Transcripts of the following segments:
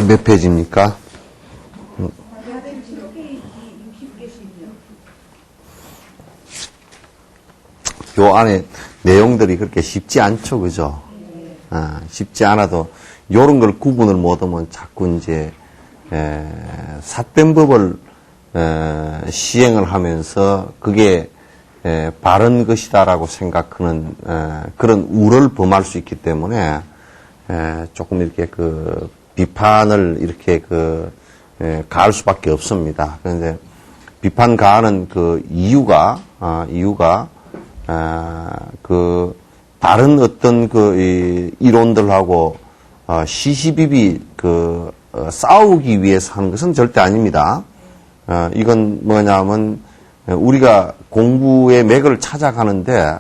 몇 페이지입니까? 요 안에 내용들이 그렇게 쉽지 않죠, 그죠? 쉽지 않아도 요런 걸 구분을 못하면 자꾸 이제 삿된 법을 시행을 하면서 그게 바른 것이다라고 생각하는 그런 우를 범할 수 있기 때문에 조금 이렇게 그 비판을 이렇게 가할 수밖에 없습니다. 그런데 비판 가하는 그 이유가 그 다른 어떤 그 이론들하고 시시비비 싸우기 위해서 하는 것은 절대 아닙니다. 이건 뭐냐면 우리가 공부의 맥을 찾아가는데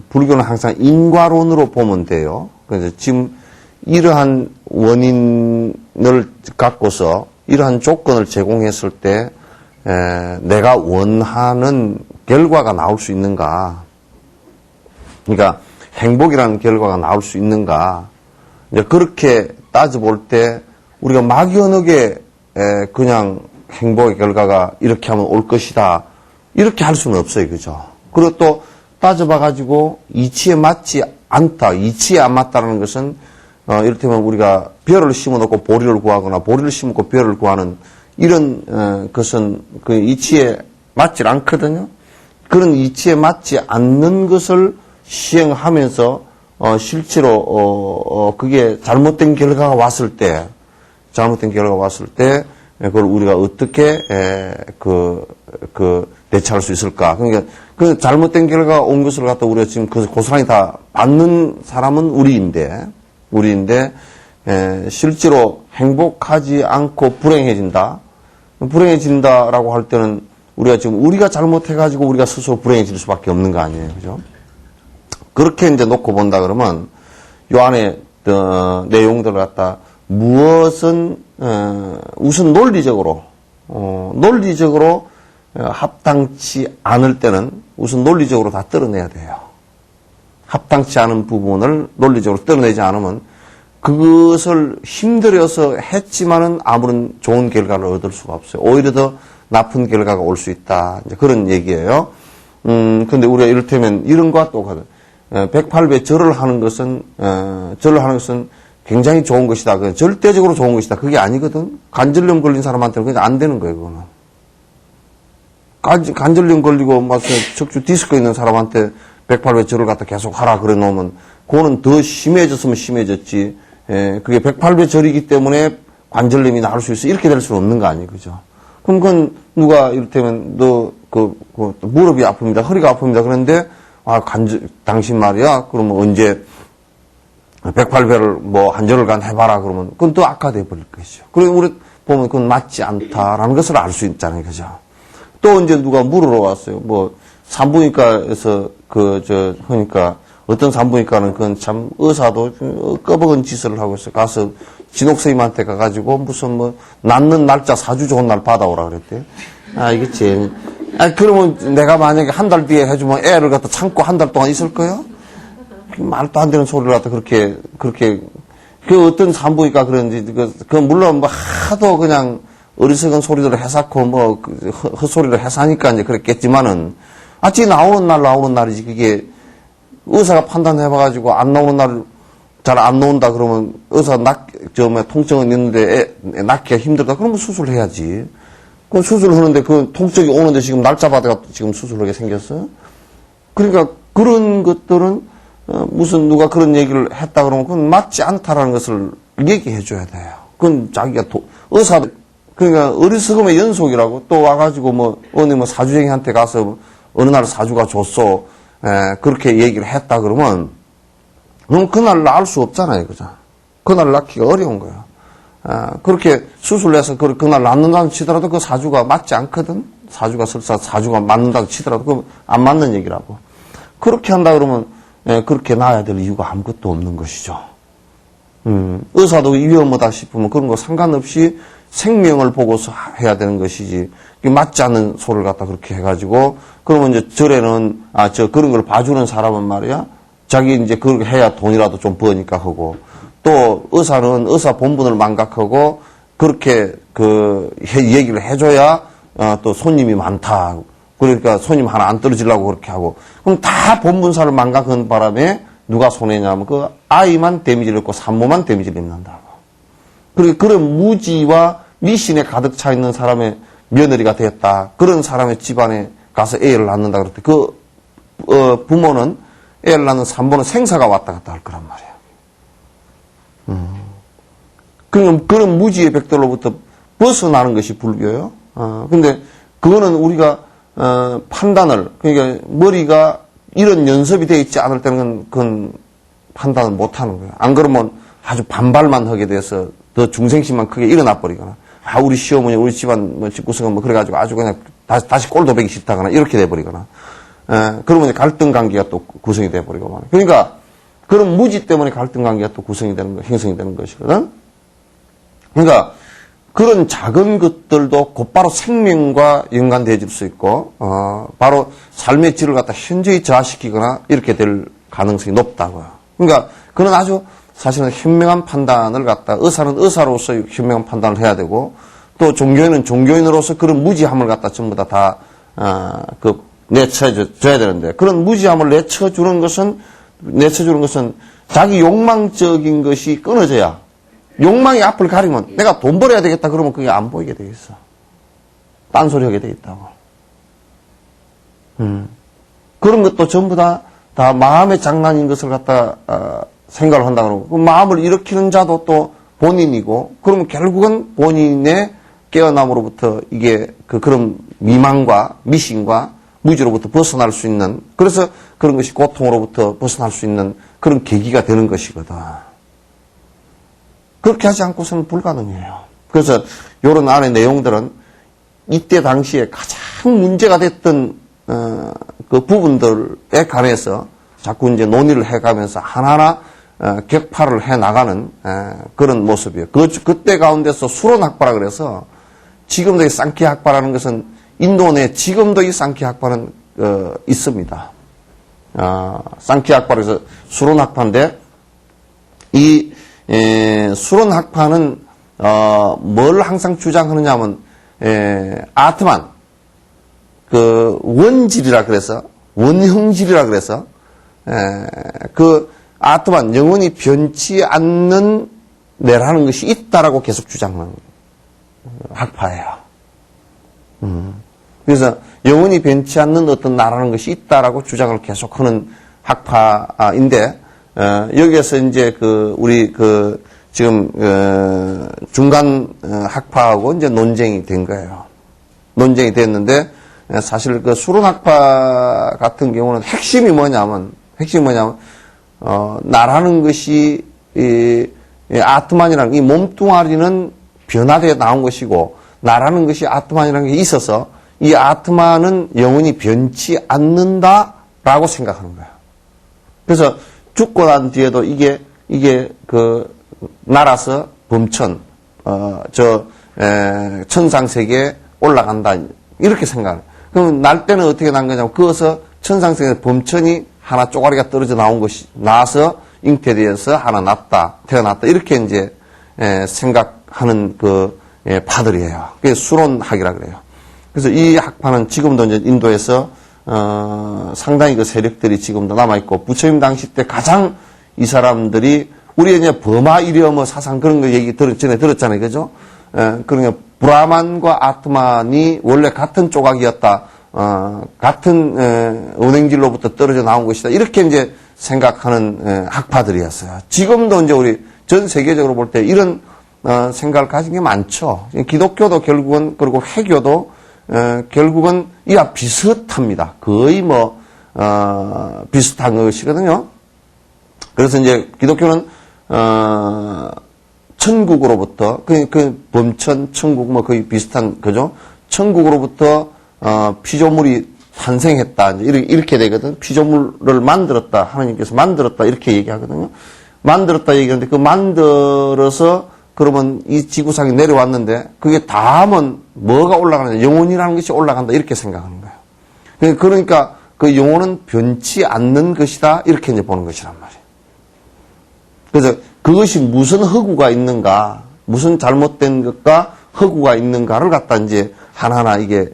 불교는 항상 인과론으로 보면 돼요. 그래서 지금 이러한 원인을 갖고서 이러한 조건을 제공했을 때 내가 원하는 결과가 나올 수 있는가? 그러니까 행복이라는 결과가 나올 수 있는가? 이제 그렇게 따져볼 때 우리가 막연하게 그냥 행복의 결과가 이렇게 하면 올 것이다. 이렇게 할 수는 없어요. 그죠? 그리고 또 따져봐가지고 이치에 맞지 않다. 이치에 안 맞다는 것은 이를테면 우리가 벼를 심어놓고 보리를 구하거나 보리를 심고 벼를 구하는 이런 것은 그 이치에 맞지 않거든요. 그런 이치에 맞지 않는 것을 시행하면서 실제로 그게 잘못된 결과가 왔을 때 그걸 우리가 어떻게 대처할 수 있을까? 그러니까 그 잘못된 결과가 온 것을 갖다 우리가 지금 고스란히 다 받는 사람은 우리인데 실제로 행복하지 않고 불행해진다라고 할 때는 우리가 잘못해가지고 우리가 스스로 불행해질 수밖에 없는 거 아니에요, 그죠? 그렇게 이제 놓고 본다 그러면 요 안에 내용들을 갖다 무엇은 우선 논리적으로 합당치 않을 때는 우선 논리적으로 다 떨어내야 돼요. 합당치 않은 부분을 논리적으로 떨어내지 않으면 그것을 힘들어서 했지만은 아무런 좋은 결과를 얻을 수가 없어요. 오히려 더 나쁜 결과가 올 수 있다. 이제 그런 얘기예요. 근데 우리가 이를테면 이런 것과 똑같아요. 108배 절을 하는 것은 굉장히 좋은 것이다. 절대적으로 좋은 것이다. 그게 아니거든. 관절염 걸린 사람한테는 그냥 안 되는 거예요, 그거는. 관절염 걸리고 막 척추 디스크 있는 사람한테 108배 절을 갖다 계속 하라 그래 놓으면 그거는 더 심해졌으면 심해졌지. 그게 108배 절이기 때문에 관절염이 나올 수 있어. 이렇게 될 수는 없는 거 아니에요, 그죠? 그럼 그건 누가 이를테면 무릎이 아픕니다. 허리가 아픕니다. 그런데 당신 말이야. 그러면 언제 108배를 한 절을간 해봐라. 그러면 그건 또 악화돼 버릴 것이죠. 그리고 우리 보면 그건 맞지 않다라는 것을 알 수 있잖아요. 그죠? 또 언제 누가 물으러 왔어요. 산부인과에서 하니까 어떤 산부인과는 그건 참 의사도 꺼벅은 짓을 하고 있어요. 가서 진옥선생님한테 가가지고 무슨 낳는 날짜 4주 좋은 날 받아오라 그랬대요. 이게 제일. 그러면 내가 만약에 한 달 뒤에 해주면 애를 갖다 참고 한 달 동안 있을 거예요? 말도 안 되는 소리를 갖다 그렇게, 어떤 산부인과 그런지, 물론 하도 그냥 어리석은 소리들을 해사고 헛소리를 해사니까 이제 그랬겠지만은, 나오는 날이지. 그게 의사가 판단해봐가지고 안 나오는 날, 잘 안 나온다 그러면 의사 통증은 있는데 낳기가 힘들다. 그러면 수술해야지. 그럼 수술하는데 그 통증이 오는데 지금 날짜 받아가 지금 수술하게 생겼어요? 그러니까 그런 것들은 무슨 누가 그런 얘기를 했다 그러면 그건 맞지 않다라는 것을 얘기해 줘야 돼요. 그건 자기가 그러니까 어리석음의 연속이라고 또 와가지고 어느 사주쟁이한테 가서 어느 날 사주가 줬어. 그렇게 얘기를 했다 그러면 그럼 그날 낳을 수 없잖아요. 그죠? 그날 낳기가 어려운 거예요. 그렇게 수술해서 그날 낳는다고 치더라도 그 사주가 맞지 않거든? 사주가 맞는다고 치더라도 그 안 맞는 얘기라고. 그렇게 한다 그러면, 그렇게 낳아야 될 이유가 아무것도 없는 것이죠. 의사도 위험하다 싶으면 그런 거 상관없이 생명을 보고서 해야 되는 것이지. 맞지 않는 소리를 갖다 그렇게 해가지고, 그러면 이제 절에는, 그런 걸 봐주는 사람은 말이야. 자기 이제 그렇게 해야 돈이라도 좀 버니까 하고, 또 의사는 의사 본분을 망각하고 그렇게 얘기를 해줘야 또 손님이 많다. 그러니까 손님 하나 안 떨어지려고 그렇게 하고. 그럼 다 본분사를 망각한 바람에 누가 손해냐면 그 아이만 데미지를 입고 산모만 데미지를 입는다고. 그리고 그런 무지와 미신에 가득 차 있는 사람의 며느리가 됐다. 그런 사람의 집안에 가서 애를 낳는다 그럴 때 부모는 애를 낳는 산모는 생사가 왔다 갔다 할 거란 말이야. 그런 무지의 백들로부터 벗어나는 것이 불교예요. 근데 그거는 우리가 판단을, 그러니까 머리가 이런 연습이 되어 있지 않을 때는 그건 판단을 못 하는 거예요. 안 그러면 아주 반발만 하게 돼서 더 중생심만 크게 일어나 버리거나, 우리 시어머니, 우리 집안 집구석은 그래가지고 아주 그냥 다시 꼴도 보기 싫다거나 이렇게 돼버리거나, 그러면 갈등 관계가 또 구성이 돼버리고 말이에요. 그러니까 그런 무지 때문에 갈등 관계가 또 구성이 되는 거, 형성이 되는 것이거든. 그러니까 그런 작은 것들도 곧바로 생명과 연관되어질 수 있고, 바로 삶의 질을 갖다 현저히 저하시키거나 이렇게 될 가능성이 높다고요. 그러니까 그는 아주 사실은 현명한 판단을 갖다, 의사는 의사로서 현명한 판단을 해야 되고, 또 종교인은 종교인으로서 그런 무지함을 갖다 전부 다 내쳐줘야 되는데, 그런 무지함을 내쳐주는 것은 자기 욕망적인 것이 끊어져야, 욕망이 앞을 가리면 내가 돈 벌어야 되겠다 그러면 그게 안 보이게 되겠어. 딴소리 하게 되겠다고. 그런 것도 전부 다 마음의 장난인 것을 갖다 생각을 한다 그러고, 그 마음을 일으키는 자도 또 본인이고, 그러면 결국은 본인의 깨어남으로부터 이게 그런 미망과 미신과 무지로부터 벗어날 수 있는, 그래서 그런 것이 고통으로부터 벗어날 수 있는 그런 계기가 되는 것이거든. 그렇게 하지 않고서는 불가능해요. 그래서 이런 안의 내용들은 이때 당시에 가장 문제가 됐던 그 부분들에 관해서 자꾸 이제 논의를 해가면서 하나하나 격파를 해나가는 그런 모습이에요. 그때 가운데서 수론학파라 그래서, 지금도 이 쌍키아 학파라는 것은 인도 내 지금도 이 쌍키아 학파는 있습니다. 쌍키아 학파에서 수론학파인데, 이 수론학파는 뭘 항상 주장하느냐 하면 아트만, 원질이라 그래서, 원형질이라 그래서 아트만, 영원히 변치 않는 내라는 것이 있다라고 계속 주장하는 학파예요. 그래서 영원히 변치 않는 어떤 나라는 것이 있다라고 주장을 계속하는 학파인데, 여기에서 이제 우리 지금 중간 학파하고 이제 논쟁이 된 거예요. 논쟁이 됐는데, 사실 수론학파 같은 경우는 핵심이 뭐냐면 나라는 것이 아트만이라는 이 몸뚱아리는 변화되어 나온 것이고, 나라는 것이 아트만이라는 게 있어서 이 아트만은 영원히 변치 않는다라고 생각하는 거예요. 그래서 죽고 난 뒤에도 이게 날아서 범천, 천상세계에 올라간다, 이렇게 생각해요. 그럼 날 때는 어떻게 난 거냐면, 그어서 천상세계 범천이 하나 쪼가리가 떨어져 나온 것이, 나와서 잉태되어서 하나 태어났다, 이렇게 이제 생각하는 파들이에요. 그게 수론학이라 그래요. 그래서 이 학파는 지금도 이제 인도에서 상당히 세력들이 지금도 남아있고, 부처님 당시 때 가장 이 사람들이, 우리 이제 버마 이리어머 사상 그런 거 얘기 전에 들었잖아요. 그죠? 그러니까 브라만과 아트만이 원래 같은 조각이었다. 같은 은행질로부터 떨어져 나온 것이다. 이렇게 이제 생각하는 학파들이었어요. 지금도 이제 우리 전 세계적으로 볼 때 이런 생각을 가진 게 많죠. 기독교도 결국은, 그리고 회교도 결국은 이와 비슷합니다. 거의 비슷한 것이거든요. 그래서 이제 기독교는 천국으로부터, 범천, 천국 거의 비슷한 거죠. 천국으로부터 피조물이 탄생했다, 이렇게 되거든. 피조물을 만들었다, 하나님께서 만들었다, 이렇게 얘기하거든요. 만들었다 얘기하는데, 만들어서 그러면 이 지구상에 내려왔는데, 그게 다음은 뭐가 올라가느냐, 영혼이라는 것이 올라간다, 이렇게 생각하는 거예요. 그러니까 그 영혼은 변치 않는 것이다, 이렇게 이제 보는 것이란 말이에요. 그래서 그것이 무슨 허구가 있는가, 무슨 잘못된 것과 허구가 있는가를 갖다 이제 하나하나 이게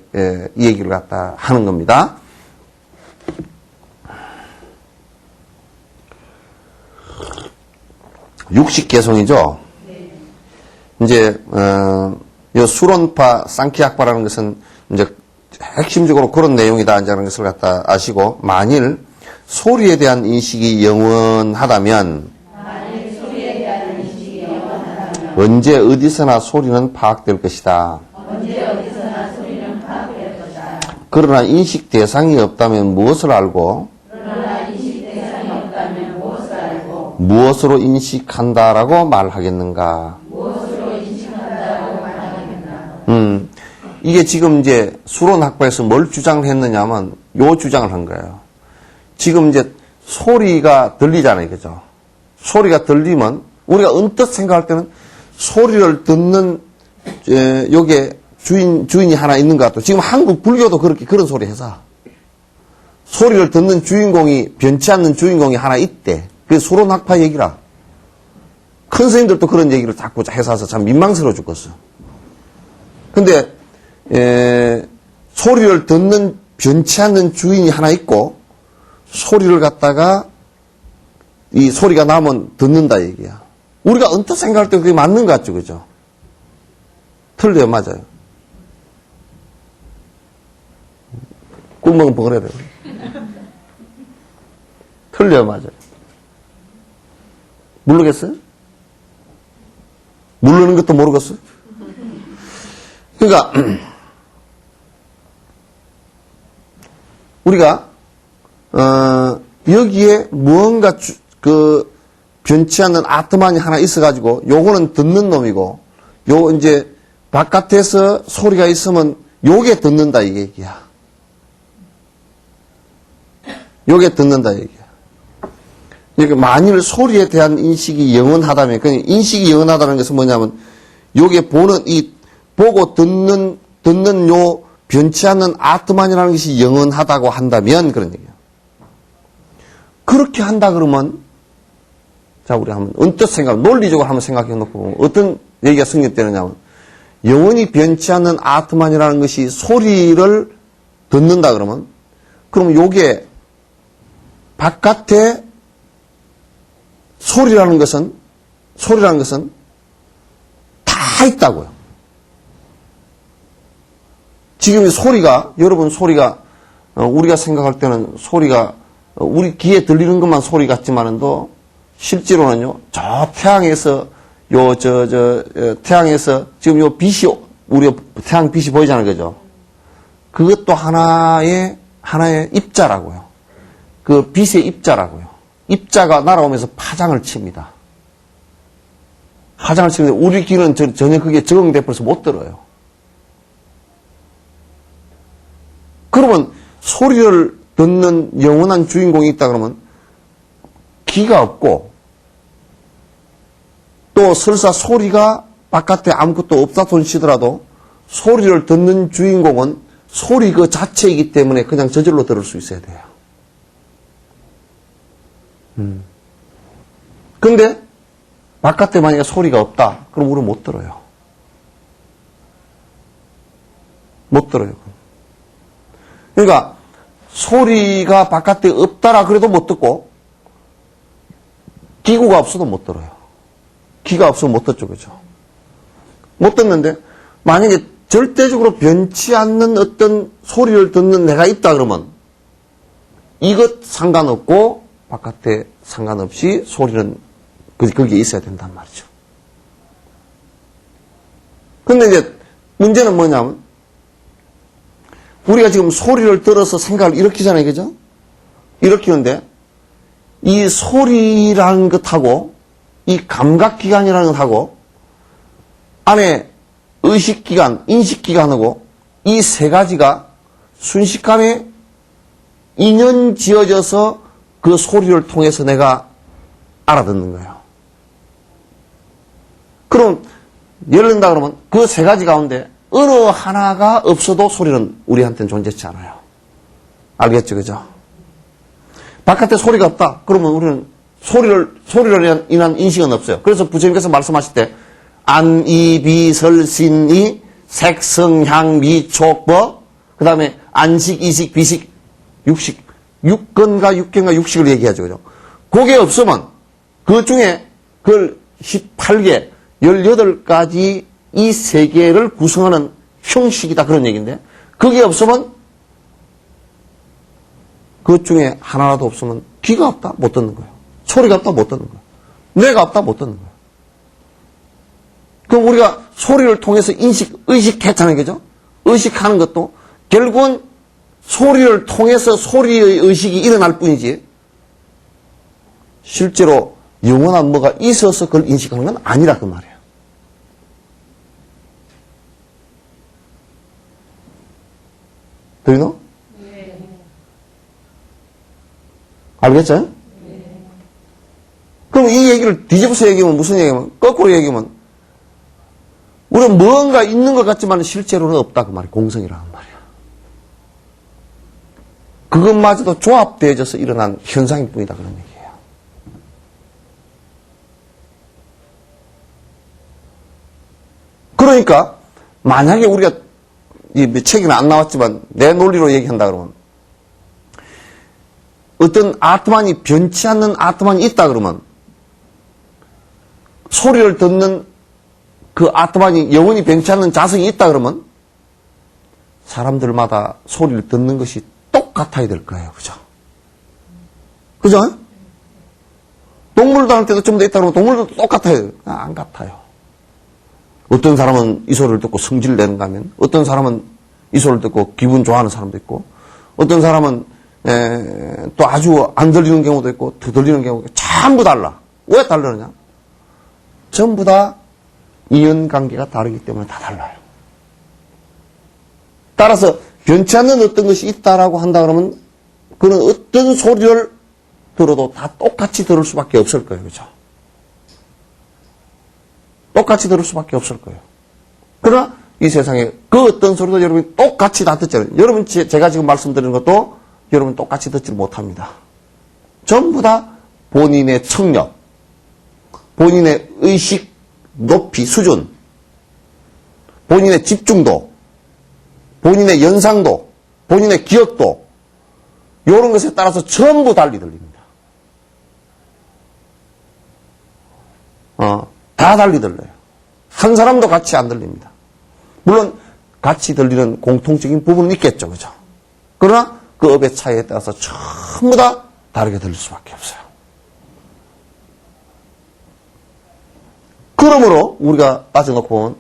이 얘기를 갖다 하는 겁니다. 육식개송이죠. 이제 이 수론파 쌍키학파라는 것은 이제 핵심적으로 그런 내용이다 하는 것을 갖다 아시고, 만일 소리에 대한 인식이 영원하다면 언제 어디서나 소리는 파악될 것이다. 그러나 인식 대상이 없다면 무엇을 알고 무엇으로 인식한다라고 말하겠는가? 이게 지금 이제 수론학파에서 뭘 주장을 했느냐면 요 주장을 한 거예요. 지금 이제 소리가 들리잖아요. 그죠? 소리가 들리면 우리가 언뜻 생각할 때는 소리를 듣는 요게 주인이 하나 있는 것 같아요. 지금 한국 불교도 그렇게 그런 소리 해서 소리를 듣는 주인공이, 변치 않는 주인공이 하나 있대. 그게 수론학파 얘기라. 큰 스님들도 그런 얘기를 자꾸 해서 참 민망스러워 죽겠어. 근데 소리를 듣는 변치 않는 주인이 하나 있고, 소리를 갖다가 이 소리가 나면 듣는다 얘기야. 우리가 언뜻 생각할 때 그게 맞는 것 같죠, 그죠? 틀려요, 맞아요. 꿀먹은 벙어려야 돼요. 틀려요, 맞아요. 모르겠어요? 모르는 것도 모르겠어요? 그러니까 우리가 여기에 무언가 변치 않는 아트만이 하나 있어가지고 요거는 듣는 놈이고, 요 이제 바깥에서 소리가 있으면 요게 듣는다 이 얘기야. 요게 듣는다 이 얘기야. 그러니까 만일 소리에 대한 인식이 영원하다면, 그러니까 인식이 영원하다는 것은 뭐냐면 요게 보고 듣는 요 변치 않는 아트만이라는 것이 영원하다고 한다면 그런 얘기예요. 그렇게 한다 그러면, 자, 우리 한번 언뜻 논리적으로 한번 생각해 놓고 보면 어떤 얘기가 성립되느냐면, 영원히 변치 않는 아트만이라는 것이 소리를 듣는다 그러면 요게 바깥에 소리라는 것은 다 있다고요. 지금 여러분 소리가, 우리가 생각할 때는 소리가, 우리 귀에 들리는 것만 소리 같지만은도, 실제로는요, 저 태양에서, 태양에서, 지금 요 빛이, 우리 태양 빛이 보이잖아요. 그죠? 그것도 하나의 입자라고요. 그 빛의 입자라고요. 입자가 날아오면서 파장을 칩니다. 파장을 치는데 우리 귀는 전혀 그게 적응돼 버려서 못 들어요. 그러면 소리를 듣는 영원한 주인공이 있다 그러면 귀가 없고, 또 설사 소리가 바깥에 아무것도 없다 손치더라도 소리를 듣는 주인공은 소리 그 자체이기 때문에 그냥 저절로 들을 수 있어야 돼요. 근데 바깥에 만약에 소리가 없다, 그럼 우리는 못 들어요. 못 들어요. 그러니까 소리가 바깥에 없다라 그래도 못 듣고, 기구가 없어도 못 들어요. 귀가 없으면 못 듣죠, 그죠? 못 듣는데, 만약에 절대적으로 변치 않는 어떤 소리를 듣는 내가 있다 그러면, 이것 상관없고, 바깥에 상관없이 소리는 거기에 있어야 된단 말이죠. 근데 이제, 문제는 뭐냐면, 우리가 지금 소리를 들어서 생각을 일으키잖아요, 그죠? 일으키는데, 이 소리라는 것하고, 이 감각기관이라는 것하고, 안에 의식기관, 인식기관하고, 이 세 가지가 순식간에 인연 지어져서 그 소리를 통해서 내가 알아듣는 거예요. 그럼, 예를 든다 그러면 그 세 가지 가운데 어느 하나가 없어도 소리는 우리한테는 존재치 않아요. 알겠죠, 그죠? 바깥에 소리가 없다. 그러면 우리는 소리로 인한 인식은 없어요. 그래서 부처님께서 말씀하실 때, 안, 이, 비, 설, 신, 이, 색, 성, 향, 미, 촉, 뭐, 그 다음에 안식, 이식, 비식, 육식, 육근과 육경과 육식을 얘기하죠. 그죠? 그게 없으면, 그 중에 그걸 18개, 18가지 이 세계를 구성하는 형식이다. 그런 얘기인데, 그게 없으면, 그 중에 하나라도 없으면 귀가 없다? 못 듣는 거예요. 소리가 없다? 못 듣는 거예요. 뇌가 없다? 못 듣는 거예요. 그럼 우리가 소리를 통해서 의식했잖아요. 그죠? 의식하는 것도 결국은 소리를 통해서 소리의 의식이 일어날 뿐이지 실제로 영원한 뭐가 있어서 그걸 인식하는 건 아니라 그 말이에요. 들리노? 네. 알겠죠? 네. 그럼 이 얘기를 뒤집어서 얘기하면 무슨 얘기냐면 거꾸로 얘기하면 우리는 뭔가 있는 것 같지만 실제로는 없다 그 말이에요. 공성이라는 말이야. 그것마저도 조합되어져서 일어난 현상일 뿐이다 그런 얘기예요. 그러니까 만약에 우리가 이 책에는 안 나왔지만 내 논리로 얘기한다 그러면 어떤 아트만이 변치 않는 아트만이 있다 그러면 소리를 듣는 그 아트만이 영원히 변치 않는 자성이 있다 그러면 사람들마다 소리를 듣는 것이 똑같아야 될 거예요. 그죠? 그죠? 동물들한테도 좀 더 있다 그러면 동물들도 똑같아야 돼요. 안 같아요. 어떤 사람은 이 소리를 듣고 성질을 내는가 하면 어떤 사람은 이 소리를 듣고 기분 좋아하는 사람도 있고 어떤 사람은 또 아주 안 들리는 경우도 있고 더 들리는 경우도 있고 전부 달라. 왜 다르느냐? 전부 다 이연관계가 다르기 때문에 다 달라요. 따라서 변치 않는 어떤 것이 있다라고 한다 그러면 그는 어떤 소리를 들어도 다 똑같이 들을 수밖에 없을 거예요. 그죠? 똑같이 들을 수밖에 없을 거예요. 그러나 이 세상에 그 어떤 소리도 여러분이 똑같이 다 듣잖아요. 여러분 제가 지금 말씀드리는 것도 여러분 똑같이 듣지 못합니다. 전부 다 본인의 청력, 본인의 의식 높이, 수준, 본인의 집중도, 본인의 연상도, 본인의 기억도 이런 것에 따라서 전부 달리 들립니다. 다 달리 들려요. 한 사람도 같이 안 들립니다. 물론 같이 들리는 공통적인 부분은 있겠죠. 그죠? 그러나 그 업의 차이에 따라서 전부 다 다르게 들릴 수밖에 없어요. 그러므로 우리가 따져놓고 보면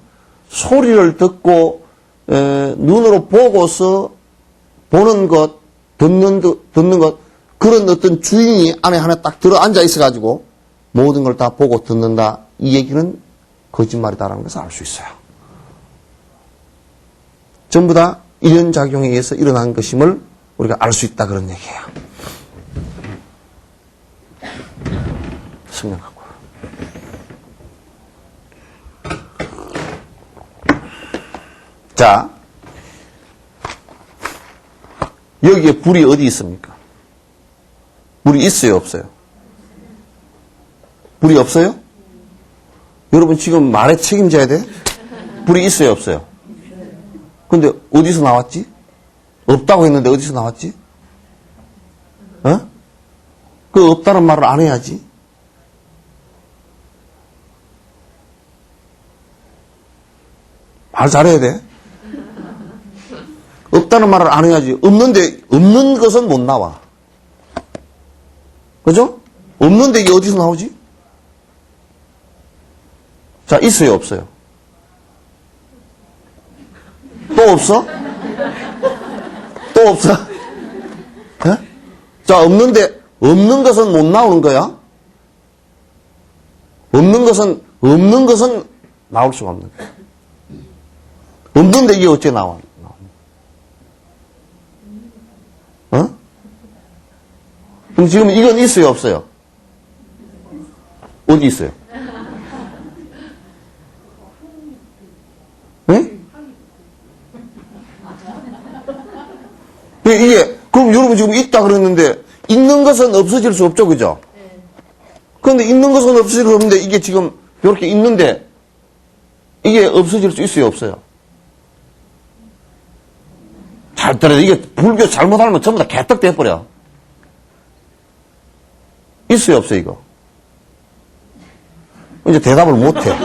소리를 듣고 눈으로 보고서 보는 것, 듣는 것 그런 어떤 주인이 안에 하나 딱 들어앉아 있어가지고 모든 걸 다 보고 듣는다. 이 얘기는 거짓말이다라는 것을 알 수 있어요. 전부 다 일연작용에 의해서 일어난 것임을 우리가 알 수 있다 그런 얘기예요. 성령 갖고. 자, 여기에 불이 어디 있습니까? 불이 있어요, 없어요? 불이 없어요? 여러분 지금 말에 책임져야 돼? 불이 있어요, 없어요? 근데 어디서 나왔지? 없다고 했는데 어디서 나왔지? 그 없다는 말을 안 해야지. 말 잘해야 돼. 없다는 말을 안 해야지. 없는 것은 못 나와. 그죠? 없는데 이게 어디서 나오지? 자, 있어요, 없어요? 또 없어? 또 없어? 자, 없는 것은 못 나오는 거야? 없는 것은 나올 수가 없는 거야. 없는데 이게 어째 나와? 그럼 지금 이건 있어요, 없어요? 어디 있어요? 네? 그럼 여러분 지금 있다 그랬는데, 있는 것은 없어질 수 없죠, 그죠? 그런데 있는 것은 없어질 수 없는데 이게 지금 이렇게 있는데 이게 없어질 수 있어요, 없어요? 잘 들어야 돼. 이게 불교 잘못 알면 전부 다 개떡 돼버려. 있어요, 없어요, 이거? 이제 대답을 못 해.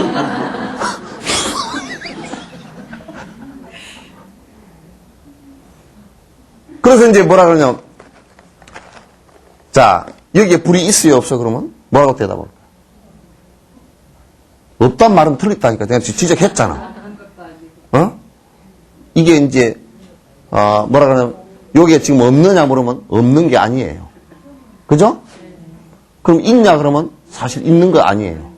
그래서 이제 뭐라 그러냐. 자, 여기에 불이 있어요, 없어? 그러면? 뭐라고 대답을 할까? 없단 말은 틀렸다니까. 내가 지적했잖아. 어? 이게 이제, 뭐라 그러냐면, 여기에 지금 없느냐 물으면 없는 게 아니에요. 그죠? 그럼 있냐 그러면 사실 있는 거 아니에요.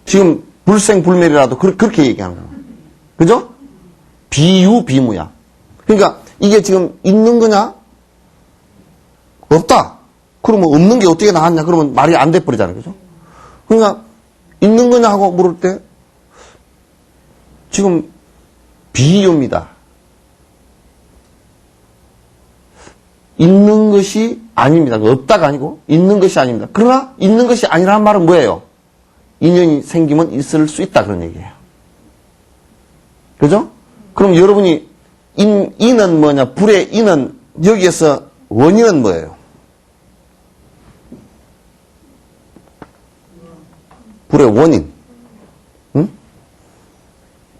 지금 불생불멸이라도 그렇게 얘기하는 거야. 그죠? 비유비무야. 그러니까 이게 지금 있는 거냐? 없다. 그러면 없는 게 어떻게 나왔냐? 그러면 말이 안 돼버리잖아요. 그죠? 그러니까 있는 거냐 하고 물을 때 지금 비유입니다. 있는 것이 아닙니다. 없다가 아니고 있는 것이 아닙니다. 그러나 있는 것이 아니라는 말은 뭐예요? 인연이 생기면 있을 수 있다 그런 얘기예요. 그죠? 그럼 여러분이 인은 뭐냐? 불의 인은 여기에서 원인은 뭐예요? 불의 원인. 응?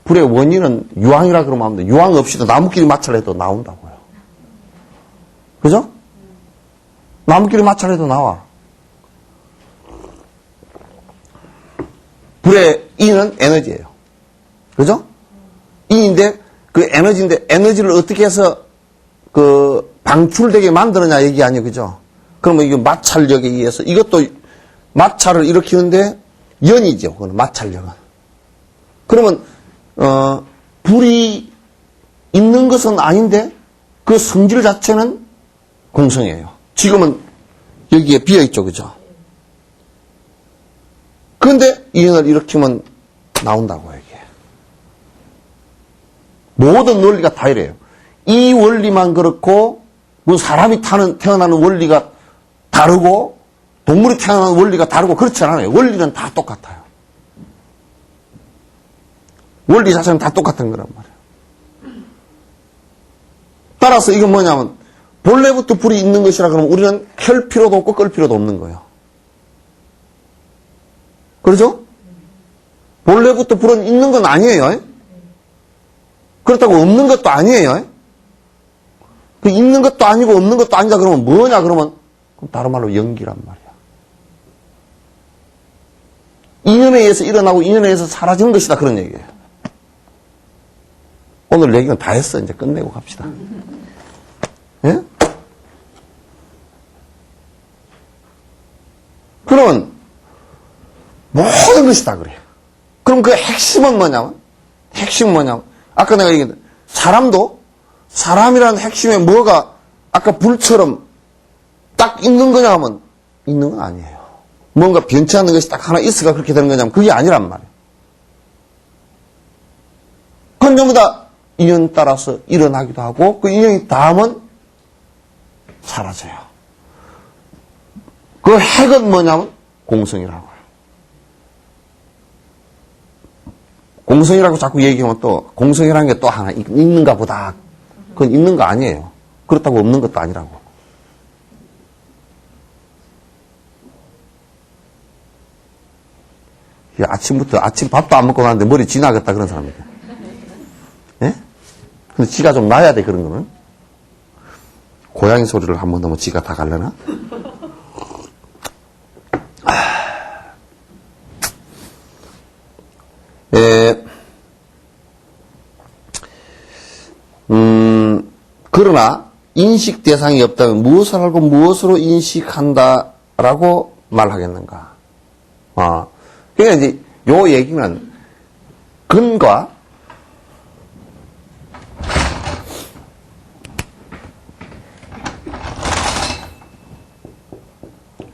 불의 원인은 유황이라 그러면 합니다. 유황 없이도 나무끼리 마찰해도 나온다고요. 그죠? 나무끼리 마찰해도 나와. 불의 인은 에너지예요. 그죠? 인인데 그 에너지인데 에너지를 어떻게 해서 그 방출되게 만드느냐 얘기 아니에요. 그죠? 그러면 이게 마찰력에 의해서 이것도 마찰을 일으키는데 연이죠. 그건 마찰력은. 그러면 불이 있는 것은 아닌데 그 성질 자체는 공성이에요. 지금은 여기에 비어있죠. 그죠? 그런데 이연을 일으키면 나온다고요. 이게. 모든 원리가 다 이래요. 이 원리만 그렇고 뭐 사람이 태어나는 원리가 다르고 동물이 태어나는 원리가 다르고 그렇지 않아요. 원리는 다 똑같아요. 원리 자체는 다 똑같은 거란 말이에요. 따라서 이건 뭐냐면 본래부터 불이 있는 것이라 그러면 우리는 켤 필요도 없고 끌 필요도 없는 거예요. 그렇죠? 본래부터 불은 있는 건 아니에요. 그렇다고 없는 것도 아니에요. 그 있는 것도 아니고 없는 것도 아니다 그러면 뭐냐 그러면 다른 말로 연기란 말이야. 인연에 의해서 일어나고 인연에 의해서 사라지는 것이다 그런 얘기예요. 오늘 얘기는 다 했어. 이제 끝내고 갑시다. 예? 그러면 모든 것이 다 그래요. 그럼 그 핵심은 뭐냐면 아까 내가 얘기했는데 사람도 사람이라는 핵심에 뭐가 아까 불처럼 딱 있는 거냐 하면 있는 건 아니에요. 뭔가 변치 않는 것이 딱 하나 있어가 그렇게 되는 거냐면 그게 아니란 말이에요. 그건 전부 다 인연 따라서 일어나기도 하고 그 인연이 닿으면 사라져요. 그 핵은 뭐냐면 공성이라고요. 공성이라고 자꾸 얘기하면 또 공성이라는 게 또 하나 있는가 보다. 그건 있는 거 아니에요. 그렇다고 없는 것도 아니라고. 아침부터 아침 밥도 안 먹고 가는데 머리 지나겠다 그런 사람이다. 예? 근데 지가 좀 나야 돼 그런 거는. 고양이 소리를 한번 넣으면 지가 다 갈려나? 그러나 인식 대상이 없다면 무엇을 알고 무엇으로 인식한다라고 말하겠는가? 그러니까 이제 요 얘기는 근과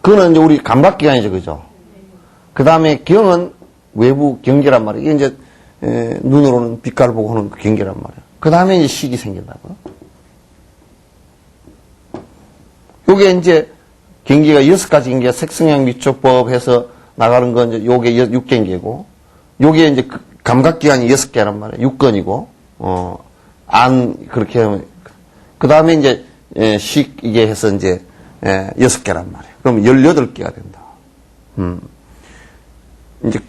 그는 이제 우리 감각기관이죠, 그죠? 그 다음에 경은 외부 경계란 말이에요. 이게 이제 눈으로는 빛깔을 보고 하는 그 경계란 말이에요. 그 다음에 이제 식이 생긴다고요. 요게 이제 경기가 6가지 경기가 색성향 미촉법 해서 나가는 건 이제 요게 6경기고, 요게 이제 감각기관이 6개란 말이에요. 6건이고, 그렇게 하면, 그 다음에 이제, 이게 해서 이제, 6개란 말이에요. 그럼 18개가 된다. 이제,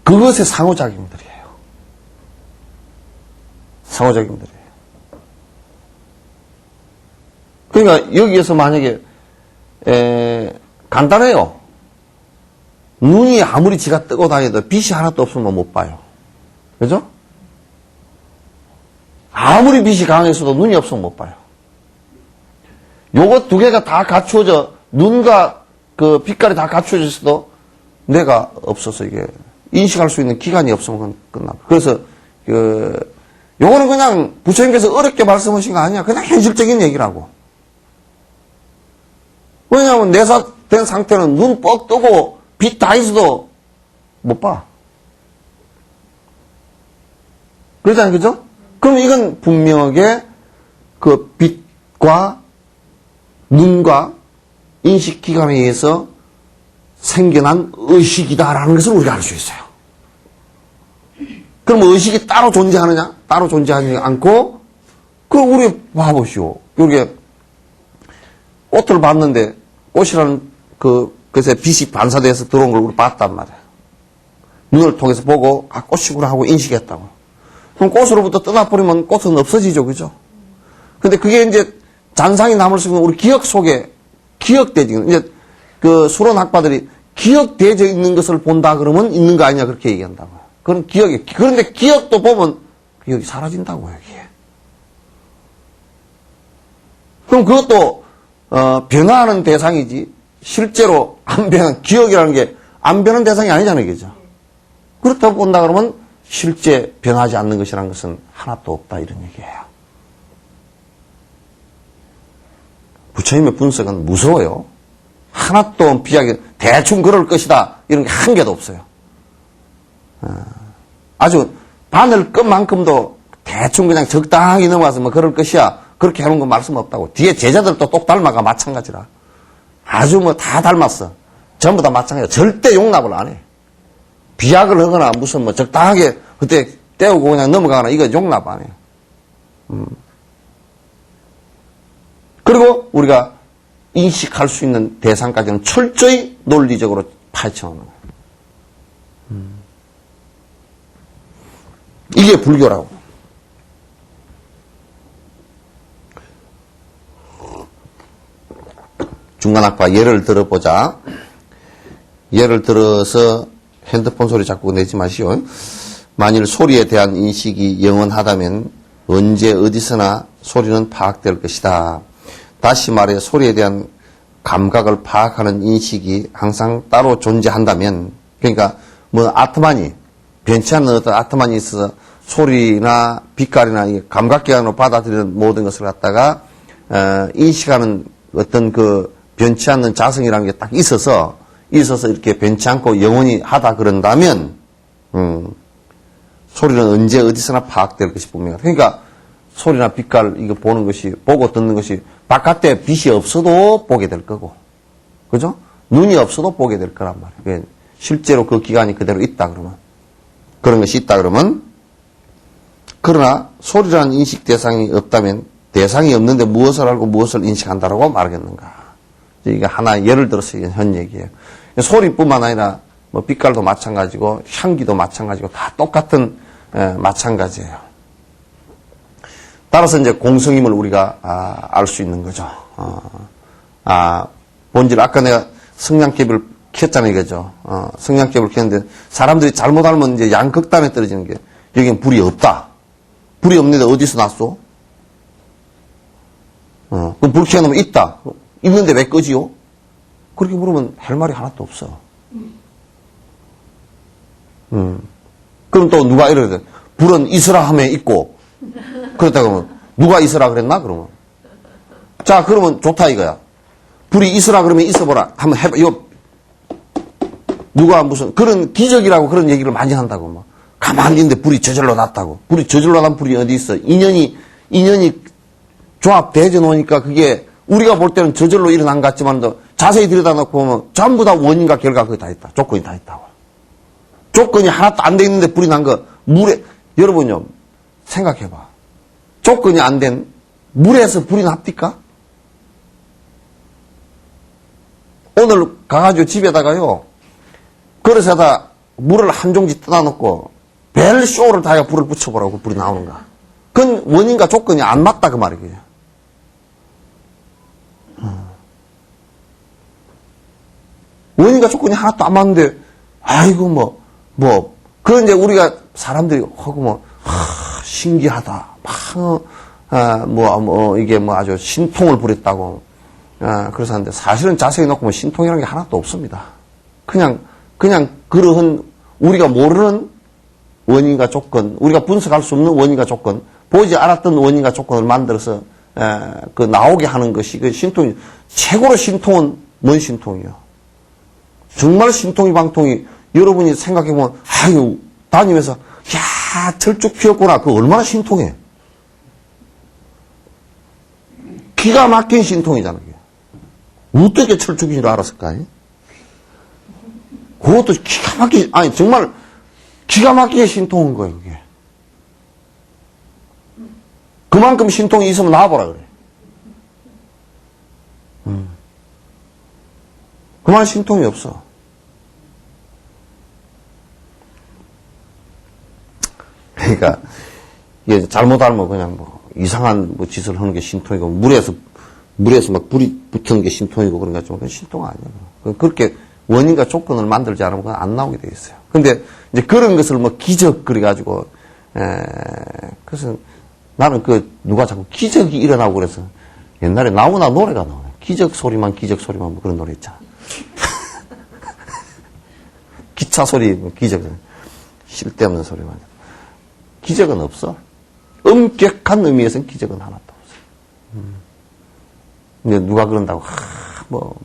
그것의 상호작용들이에요. 상호작용들이에요. 그러니까, 여기에서 만약에, 간단해요. 눈이 아무리 지가 뜨고 다녀도 빛이 하나도 없으면 못 봐요. 그죠? 아무리 빛이 강해서도 눈이 없으면 못 봐요. 요것 두 개가 다 갖추어져, 눈과 그 빛깔이 다 갖추어져 있어도 내가 없어서 이게 인식할 수 있는 기간이 없으면 끝나. 그래서, 요거는 그냥 부처님께서 어렵게 말씀하신 거 아니야. 그냥 현실적인 얘기라고. 왜냐하면 내사된 상태는 눈 뻑 뜨고 빛 다 있어도 못 봐. 그러잖아요, 그죠? 그럼 이건 분명하게 그 빛과 눈과 인식기관에 의해서 생겨난 의식이다라는 것을 우리가 알 수 있어요. 그럼 의식이 따로 존재하느냐? 따로 존재하지 않고, 그럼 우리 봐보시오. 여기에 꽃을 봤는데, 꽃이라는 그것에 빛이 반사돼서 들어온 걸 우리 봤단 말이야. 눈을 통해서 보고, 꽃이구나 하고 인식했다고. 그럼 꽃으로부터 떠나버리면 꽃은 없어지죠, 그죠? 근데 그게 이제 잔상이 남을 수 있는 우리 기억 속에 기억되지. 이제 그 수론학파들이 기억되어 있는 것을 본다 그러면 있는 거 아니냐 그렇게 얘기한다고요. 그건 기억이. 그런데 기억도 보면 기억이 사라진다고요, 여기에. 그럼 그것도 변화하는 대상이지 실제로 안 변한 기억이라는 게 안 변한 대상이 아니잖아요, 그죠? 그렇다고 본다 그러면 실제 변하지 않는 것이라는 것은 하나도 없다 이런 얘기예요. 부처님의 분석은 무서워요. 하나도 비하게 대충 그럴 것이다 이런 게 한 개도 없어요. 아주 바늘 끝만큼도 대충 그냥 적당히 넘어가서 뭐 그럴 것이야 그렇게 해놓은 건 말씀 없다고. 뒤에 제자들도 똑 닮아가 마찬가지라. 아주 뭐 다 닮았어. 전부 다 마찬가지야. 절대 용납을 안 해. 비약을 하거나 무슨 뭐 적당하게 그때 떼우고 그냥 넘어가거나 이거 용납 안 해요. 그리고 우리가 인식할 수 있는 대상까지는 철저히 논리적으로 파헤쳐 놓는 거예요. 이게 불교라고. 중간학파 예를 들어보자. 예를 들어서 핸드폰 소리 자꾸 내지 마시오. 만일 소리에 대한 인식이 영원하다면 언제 어디서나 소리는 파악될 것이다. 다시 말해 소리에 대한 감각을 파악하는 인식이 항상 따로 존재한다면, 그러니까 뭐 아트만이 변치 않는 어떤 아트만이 있어서 소리나 빛깔이나 감각기관으로 받아들이는 모든 것을 갖다가 인식하는 어떤 그 변치 않는 자성이라는 게 딱 있어서 이렇게 변치 않고 영원히 하다 그런다면 소리는 언제 어디서나 파악될 것이 분명하다. 그러니까 소리나 빛깔 이거 보는 것이 보고 듣는 것이 바깥에 빛이 없어도 보게 될 거고, 그죠? 눈이 없어도 보게 될 거란 말이에요. 실제로 그 기간이 그대로 있다 그러면, 그런 것이 있다 그러면, 그러나 소리라는 인식 대상이 없다면 대상이 없는데 무엇을 알고 무엇을 인식한다라고 말하겠는가? 이게 하나 예를 들어서 현 얘기예요. 소리뿐만 아니라 뭐 빛깔도 마찬가지고 향기도 마찬가지고 다 똑같은 마찬가지예요. 따라서 이제 공성임을 우리가 알 수 있는 거죠. 본질 아까 내가 성냥개비를 켰잖아요, 이거죠. 성냥개비를 켰는데 사람들이 잘못 알면 이제 양극단에 떨어지는 게 여기는 불이 없다. 불이 없는데 어디서 났어? 그럼 불 켜놓으면 있다. 있는데 왜 끄지요? 그렇게 물으면 할 말이 하나도 없어. 그럼 또 누가 이러거든. 불은 있으라 하면 있고, 그렇다고 하면, 누가 있으라 그랬나? 그러면. 자, 그러면 좋다 이거야. 불이 있으라 그러면 있어보라. 한번 해봐. 이거, 누가 무슨, 그런 기적이라고 그런 얘기를 많이 한다고. 막. 가만히 있는데 불이 저절로 났다고. 불이 저절로 난 불이 어디 있어? 인연이 조합되어 놓으니까 그게 우리가 볼 때는 저절로 일어난 것 같지만 자세히 들여다놓고 보면 전부 다 원인과 결과 거기 다 있다. 조건이 다 있다고. 조건이 하나도 안 돼 있는데 불이 난 거, 물에, 여러분요, 생각해봐. 조건이 안 된 물에서 불이 납니까? 오늘 가가지고 집에다가요, 그릇에다 물을 한 종지 떠다놓고 벨 쇼를 다해 불을 붙여보라고 불이 나오는가. 그건 원인과 조건이 안 맞다 그 말이에요. 원인과 조건이 하나도 안 맞는데, 아이고, 그건 이제 우리가 사람들이 하고 신기하다. 이게 아주 신통을 부렸다고. 그래서 하는데 사실은 자세히 놓고 신통이라는 게 하나도 없습니다. 그냥 그러한 우리가 모르는 원인과 조건, 우리가 분석할 수 없는 원인과 조건, 보지 않았던 원인과 조건을 만들어서 그 나오게 하는 것이 그 신통이 최고로 신통은 뭔 신통이요? 정말 신통이 방통이 여러분이 생각해보면 아유 다니면서 야 철쭉 피었구나. 그거 얼마나 신통해. 기가 막힌 신통이잖아. 어떻게 철쭉인 줄 알았을까? 그것도 기가 막히게 아니 정말 기가 막히게 신통한 거예요. 그게. 그만큼 신통이 있으면 나와보라 그래. 그만 신통이 없어. 그러니까 이게 잘못 알면 그냥 이상한 짓을 하는 게 신통이고 물에서 막 불이 붙는 게 신통이고 그런 거 좀 신통 아니에요. 그렇게 원인과 조건을 만들지 않으면 그건 안 나오게 돼 있어요. 근데 이제 그런 것을 기적 그래가지고 그래서 나는 누가 자꾸 기적이 일어나고 그래서 옛날에 나오나 노래가 나오네. 기적 소리만 그런 노래 있잖아. 기차 소리 기적 쓸데없는 소리만. 기적은 없어. 엄격한 의미에서는 기적은 하나도 없어. 근데 누가 그런다고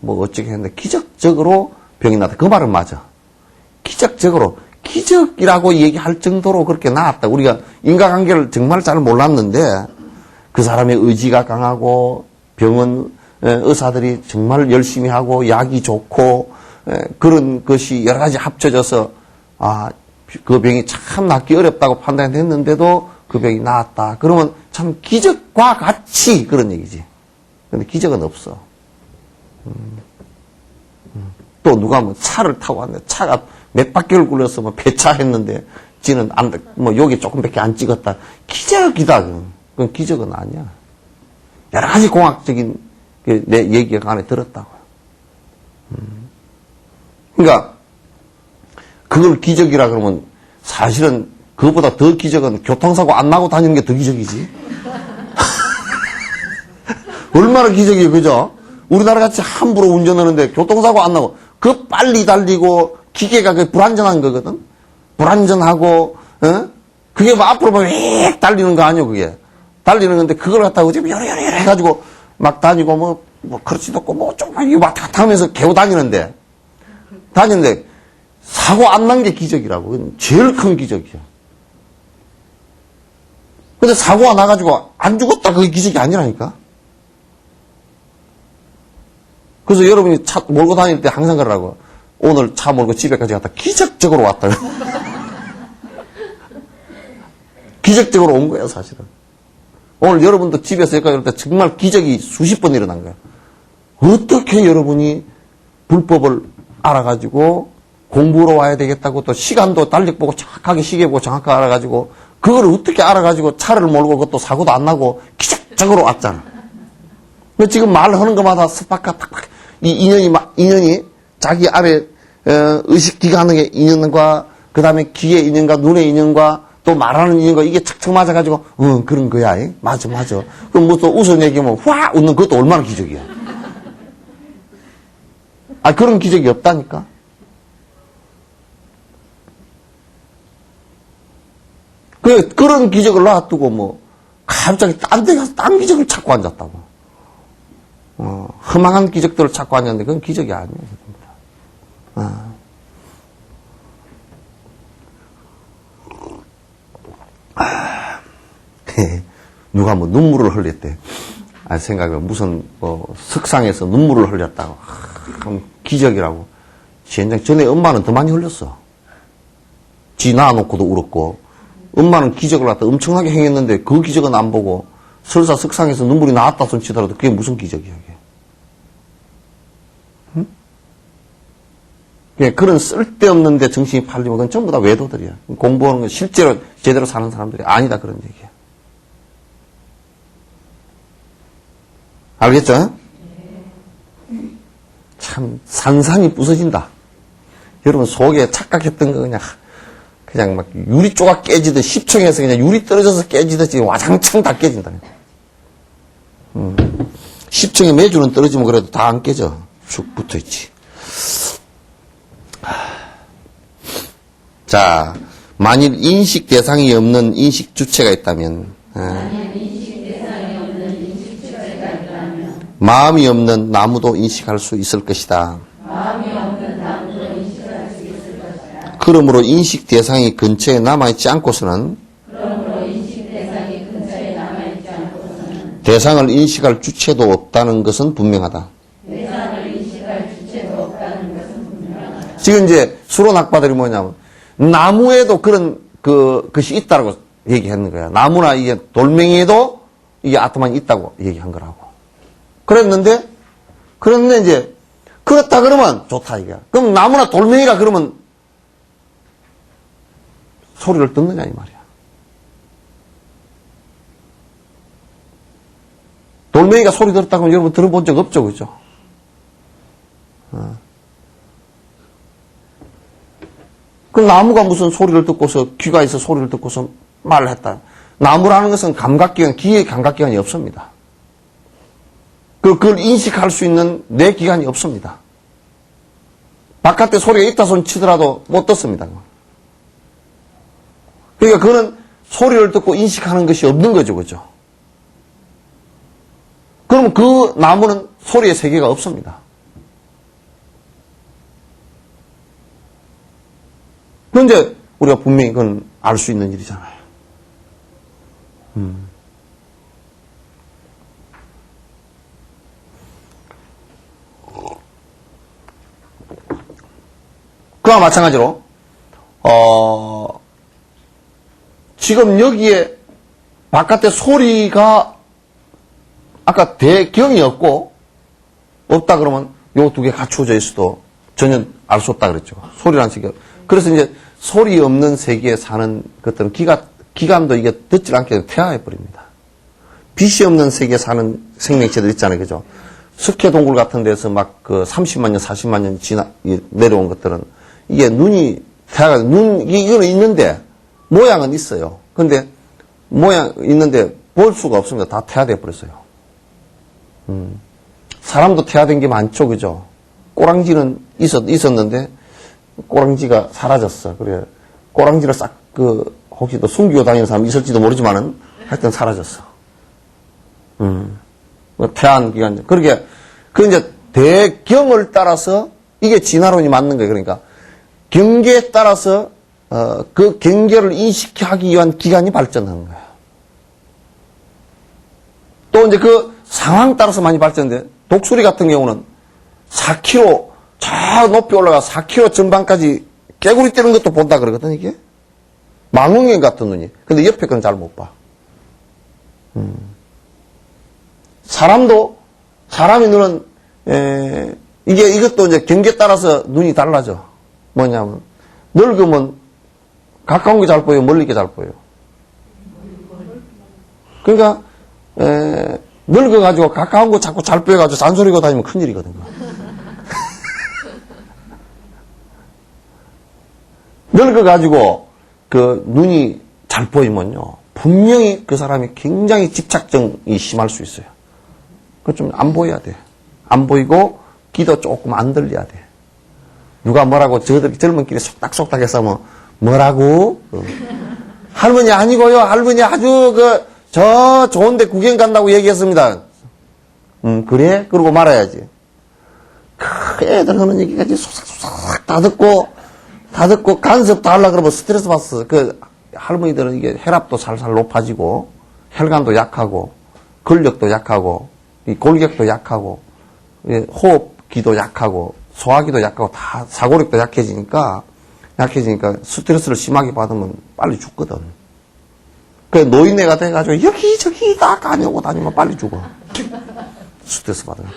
어쩌게 했는데 기적적으로 병이 났다. 그 말은 맞아. 기적이라고 얘기할 정도로 그렇게 나았다. 우리가 인과관계를 정말 잘 몰랐는데 그 사람의 의지가 강하고 병원 의사들이 정말 열심히 하고 약이 좋고 그런 것이 여러 가지 합쳐져서 그 병이 참 낫기 어렵다고 판단했는데도 그 병이 나았다. 그러면 참 기적과 같이 그런 얘기지. 근데 기적은 없어. 또 누가 차를 타고 왔는데 차가 몇 바퀴를 굴려서 폐차했는데 지는 여기 조금밖에 안 찍었다. 기적이다. 그건 기적은 아니야. 여러 가지 공학적인 내 얘기가 안에 들었다고요. 그러니까 그걸 기적이라 그러면 사실은 그것보다 더 기적은 교통사고 안 나고 다니는 게 더 기적이지. 얼마나 기적이에요, 그죠? 우리나라 같이 함부로 운전하는데 교통사고 안 나고 그 빨리 달리고 기계가 불안전한 거거든. 불안전하고 그게 앞으로 휙 달리는 거 아니요, 그게. 달리는 건데 그걸 갖다가 지금 여러여러 해가지고 막 다니고 그렇지도 않고 조금만 왔다 갔다 하면서 개고 다니는데 사고 안 난 게 기적이라고. 그건 제일 큰 기적이야. 근데 사고가 나가지고 안 죽었다 그게 기적이 아니라니까. 그래서 여러분이 차 몰고 다닐 때 항상 그러라고. 오늘 차 몰고 집에까지 갔다 기적적으로 왔다. 기적적으로 온 거야, 사실은. 오늘 여러분도 집에서 여기까지 올 때 정말 기적이 수십 번 일어난 거야. 어떻게 여러분이 불법을 알아가지고 공부로 와야 되겠다고 또 시간도 달력 보고 정확하게 시계 보고 정확하게 알아가지고 그걸 어떻게 알아가지고 차를 몰고 그것도 사고도 안 나고 기적적으로 왔잖아. 근데 지금 말하는 것마다 스파카 탁탁 이 인연이 자기 안에 의식기관의 인연과 그 다음에 귀의 인연과 눈의 인연과 또 말하는 인연과 이게 착착 맞아가지고 그런 거야. 맞아. 그럼 또 웃은 얘기하면 화 웃는 그것도 얼마나 기적이야. 그런 기적이 없다니까. 그런 기적을 놔두고 갑자기 딴 데 가서 딴 기적을 찾고 앉았다고. 허망한 기적들을 찾고 앉았는데 그건 기적이 아니에요. 누가 눈물을 흘렸대. 생각해. 무슨, 석상에서 눈물을 흘렸다고. 기적이라고. 현장 전에 엄마는 더 많이 흘렸어. 지 낳아놓고도 울었고, 엄마는 기적을 갖다 엄청나게 행했는데 그 기적은 안 보고 설사 석상에서 눈물이 나왔다 손 치더라도 그게 무슨 기적이야, 이게. 응? 예, 그런 쓸데없는데 정신이 팔리면 그건 전부 다 외도들이야. 공부하는 건 실제로 제대로 사는 사람들이 아니다, 그런 얘기야. 알겠죠? 참 산산이 부서진다. 여러분 속에 착각했던 거 그냥 막 유리 조각 깨지듯 10층에서 그냥 유리 떨어져서 깨지듯이 와장창 다 깨진다. 10층에 매주는 떨어지면 그래도 다 안 깨져. 쭉 붙어있지. 자, 만일 인식 대상이 없는 인식 주체가 있다면, 마음이 없는 나무도 인식할 수 있을 것이다. 그러므로 인식 대상이 근처에 남아있지 않고서는 대상을 인식할 주체도 없다는 것은 분명하다. 지금 이제 수론학파들이 뭐냐면 나무에도 그런 것이 있다고 얘기했는 거야. 나무나 이게 돌멩이에도 이게 아트만이 있다고 얘기한 거라고. 그런데 이제 그렇다 그러면 좋다 이거야. 그럼 나무나 돌멩이가 그러면 소리를 듣느냐 이 말이야. 돌멩이가 소리 들었다고 하면 여러분 들어본 적 없죠, 그죠? 그럼 나무가 무슨 소리를 듣고서 귀가 있어 소리를 듣고서 말을 했다. 나무라는 것은 감각기관, 기의 감각기관이 없습니다. 그걸 인식할 수 있는 내 기관이 없습니다. 바깥에 소리가 있다 손 치더라도 못 듣습니다. 그러니까 그는 소리를 듣고 인식하는 것이 없는 거죠, 그죠? 그러면 그 나무는 소리의 세계가 없습니다. 그런데 우리가 분명히 그건 알 수 있는 일이잖아요. 그와 마찬가지로 지금 여기에 바깥에 소리가 아까 대경이 없다 그러면 요 두 개 갖추어져 있어도 전혀 알 수 없다 그랬죠. 소리라는 세계. 그래서 이제 소리 없는 세계에 사는 것들은 기감도 이게 듣질 않게 퇴화해 버립니다. 빛이 없는 세계에 사는 생명체들 있잖아요, 그죠? 석회 동굴 같은 데서 막 30만 년, 40만 년 내려온 것들은 이게 눈이 퇴화가 이거는 있는데 모양은 있어요. 근데 모양 있는데 볼 수가 없습니다. 다 퇴화돼 버렸어요. 사람도 퇴화된 게 많죠, 그죠? 꼬랑지는 있었는데 꼬랑지가 사라졌어. 그래. 꼬랑지를 싹 혹시 또 숨기고 다니는 사람 있을지도 모르지만은 하여튼 사라졌어. 퇴화한 기간. 그러게 이제 대경을 따라서 이게 진화론이 맞는 거예요. 그러니까 경계에 따라서 그 경계를 인식하기 위한 기간이 발전하는 거예요. 또 이제 그 상황 따라서 많이 발전돼. 독수리 같은 경우는 4km 저 높이 올라가 4km 전방까지 개구리 뛰는 것도 본다 그러거든, 이게. 망원경 같은 눈이. 근데 옆에 건 잘 못 봐. 사람이 눈은, 이것도 이제 경계에 따라서 눈이 달라져. 뭐냐면, 늙으면 가까운 게 잘 보여, 멀리 게 잘 보여. 그러니까, 늙어가지고 가까운 거 자꾸 잘 보여가지고 잔소리고 다니면 큰일이거든요. 늙어가지고 눈이 잘 보이면요. 분명히 그 사람이 굉장히 집착증이 심할 수 있어요. 그거 좀 안 보여야 돼. 안 보이고 귀도 조금 안 들려야 돼. 누가 뭐라고 저들이 젊은끼리 속닥속닥 해서 뭐라고? 할머니 아니고요. 할머니 아주 저 좋은데 구경 간다고 얘기했습니다. 그래? 그러고 말아야지. 애들 하는 얘기까지 속삭속삭 다 듣고 간섭도 하려고 그러면 스트레스 받았어. 할머니들은 이게 혈압도 살살 높아지고 혈관도 약하고 근력도 약하고 이 골격도 약하고, 호흡기도 약하고, 소화기도 약하고, 다 사고력도 약해지니까 스트레스를 심하게 받으면 빨리 죽거든. 그래, 노인네가 돼가지고 여기저기 다 다녀오고 다니면 빨리 죽어. 스트레스 받으면.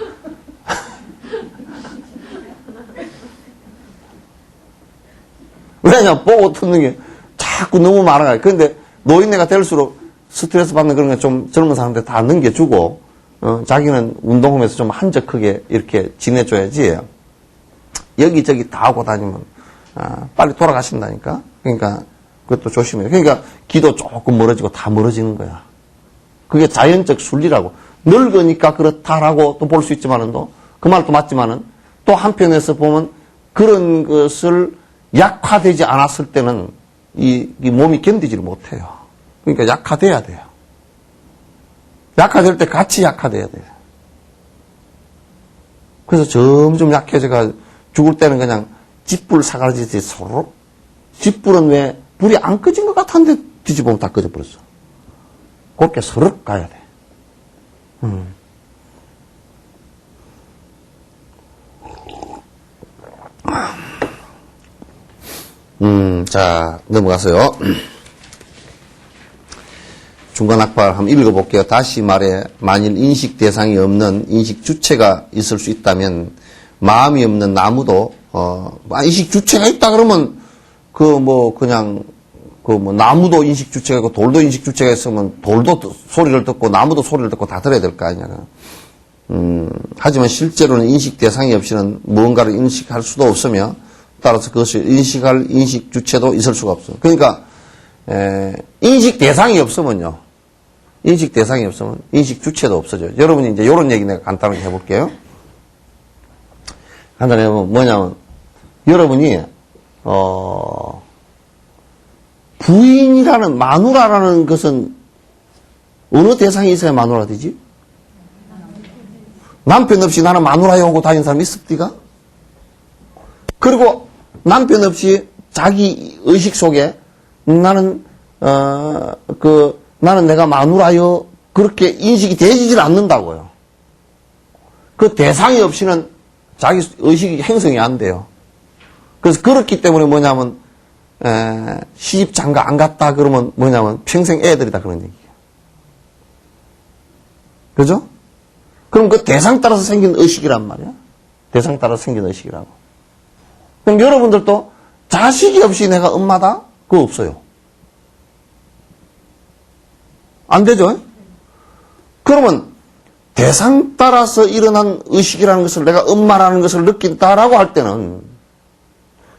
왜냐, 보고 듣는 게 자꾸 너무 많아가요. 그런데 노인네가 될수록 스트레스 받는 그런 게 좀 젊은 사람들 다 넘겨주고, 자기는 운동하면서 좀 한적하게 이렇게 지내줘야지. 여기저기 다 하고 다니면, 빨리 돌아가신다니까? 그러니까, 그것도 조심해요. 그러니까, 기도 조금 멀어지고 다 멀어지는 거야. 그게 자연적 순리라고. 늙으니까 그렇다라고 또 볼 수 있지만은 그 말도 맞지만은 또 한편에서 보면 그런 것을 약화되지 않았을 때는 이 몸이 견디지를 못해요. 그러니까 약화돼야 돼요. 약화될 때 같이 약화돼야 돼요. 그래서 점점 약해져가 죽을 때는 그냥 집불 사가지지 서로. 집불은 왜 불이 안 꺼진 것 같았는데 뒤집으면 다 꺼져버렸어. 그렇게 서로 가야 돼. 자, 넘어가서요. 중간 악발 한번 읽어볼게요. 다시 말해, 만일 인식 대상이 없는 인식 주체가 있을 수 있다면, 마음이 없는 나무도, 인식 주체가 있다 그러면, 나무도 인식 주체가 있고, 돌도 인식 주체가 있으면, 돌도 소리를 듣고, 나무도 소리를 듣고 다 들어야 될 거 아니냐. 하지만 실제로는 인식 대상이 없이는 무언가를 인식할 수도 없으며, 따라서 그것을 인식할 인식 주체도 있을 수가 없어요. 그러니까 인식 대상이 없으면요. 인식 대상이 없으면 인식 주체도 없어져요. 여러분이 이제 이런 얘기 내가 간단하게 해볼게요. 간단하게 해보면 뭐냐면 여러분이 부인이라는 마누라라는 것은 어느 대상이 있어야 마누라 되지? 남편 없이 나는 마누라에 오고 다니는 사람 있습니까? 그리고 남편 없이 자기 의식 속에 나는 내가 마누라요 그렇게 인식이 되지질 않는다고요. 그 대상이 없이는 자기 의식이 형성이 안 돼요. 그래서 그렇기 때문에 뭐냐면 시집 장가 안 갔다 그러면 뭐냐면 평생 애들이다 그런 얘기예요. 그죠? 그럼 그 대상 따라서 생긴 의식이란 말이야. 대상 따라서 생긴 의식이라고. 그럼 여러분들도 자식이 없이 내가 엄마다? 그거 없어요. 안 되죠? 그러면 대상 따라서 일어난 의식이라는 것을 내가 엄마라는 것을 느낀다라고 할 때는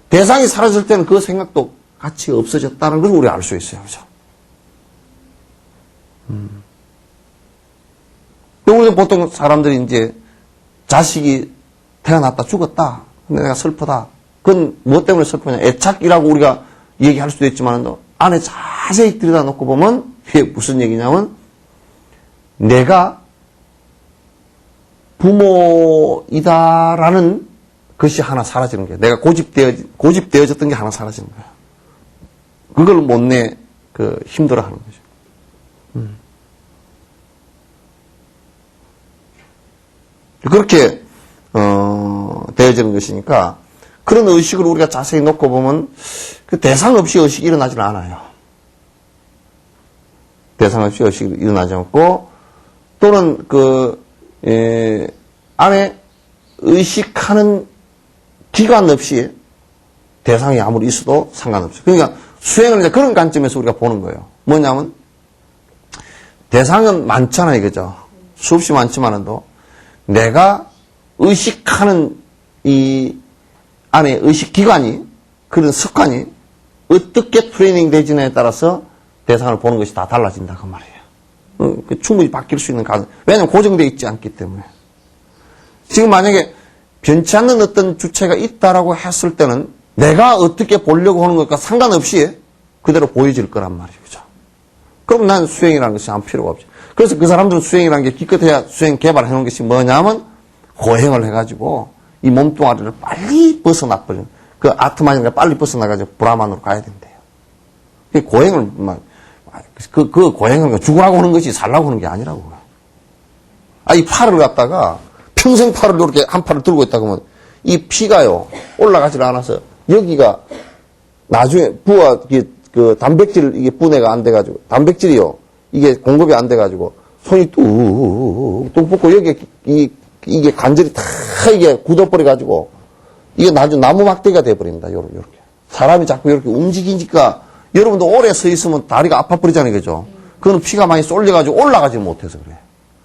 대상이 사라질 때는 그 생각도 같이 없어졌다는 걸 우리가 알 수 있어요. 그죠? 우리가 보통 사람들이 이제 자식이 태어났다 죽었다. 근데 내가 슬프다. 그건 뭐 때문에 슬프냐. 애착이라고 우리가 얘기할 수도 있지만 안에 자세히 들여다놓고 보면 그게 무슨 얘기냐면 내가 부모이다라는 것이 하나 사라지는 거예요. 내가 고집되어졌던 게 하나 사라지는 거예요. 그걸 못내 힘들어하는 거죠. 그렇게 되어지는 것이니까 그런 의식을 우리가 자세히 놓고 보면 그 대상 없이 의식이 일어나지는 않아요. 대상 없이 의식이 일어나지 않고 또는 안에 의식하는 기간 없이 대상이 아무리 있어도 상관없어요. 그러니까 수행을 이제 그런 관점에서 우리가 보는 거예요. 뭐냐면 대상은 많잖아요. 그죠? 수없이 많지만도 내가 의식하는 이 안에 의식기관이 그런 습관이 어떻게 트레이닝 되지냐에 따라서 대상을 보는 것이 다 달라진다 그 말이에요. 충분히 바뀔 수 있는 가능. 왜냐하면 고정되어 있지 않기 때문에. 지금 만약에 변치 않는 어떤 주체가 있다라고 했을 때는 내가 어떻게 보려고 하는 것과 상관없이 그대로 보여질 거란 말이죠. 그럼 난 수행이라는 것이 아무 필요가 없죠. 그래서 그 사람들은 수행이라는 게 기껏해야 수행 개발해 놓은 것이 뭐냐면 고행을 해가지고 이 몸뚱아리를 빨리 벗어나버리는 그 아트만이가 빨리 벗어나가지고 브라만으로 가야 된대요. 그 고행을 그 고행을 죽으라고 하는 것이 살라고 하는 게 아니라고. 이 팔을 갖다가 평생 팔을 이렇게 한 팔을 들고 있다 그러면 이 피가요, 올라가질 않아서 여기가 나중에 그 단백질 이게 분해가 안 돼가지고, 단백질이요, 이게 공급이 안 돼가지고 손이 뚝 뻗고 여기에 이게 관절이 다 이게 굳어버려가지고 이게 나중에 나무 막대기가 돼버립니다. 요렇게. 사람이 자꾸 이렇게 움직이니까 여러분도 오래 서 있으면 다리가 아파버리잖아요. 그죠? 그거는 피가 많이 쏠려가지고 올라가지 못해서 그래.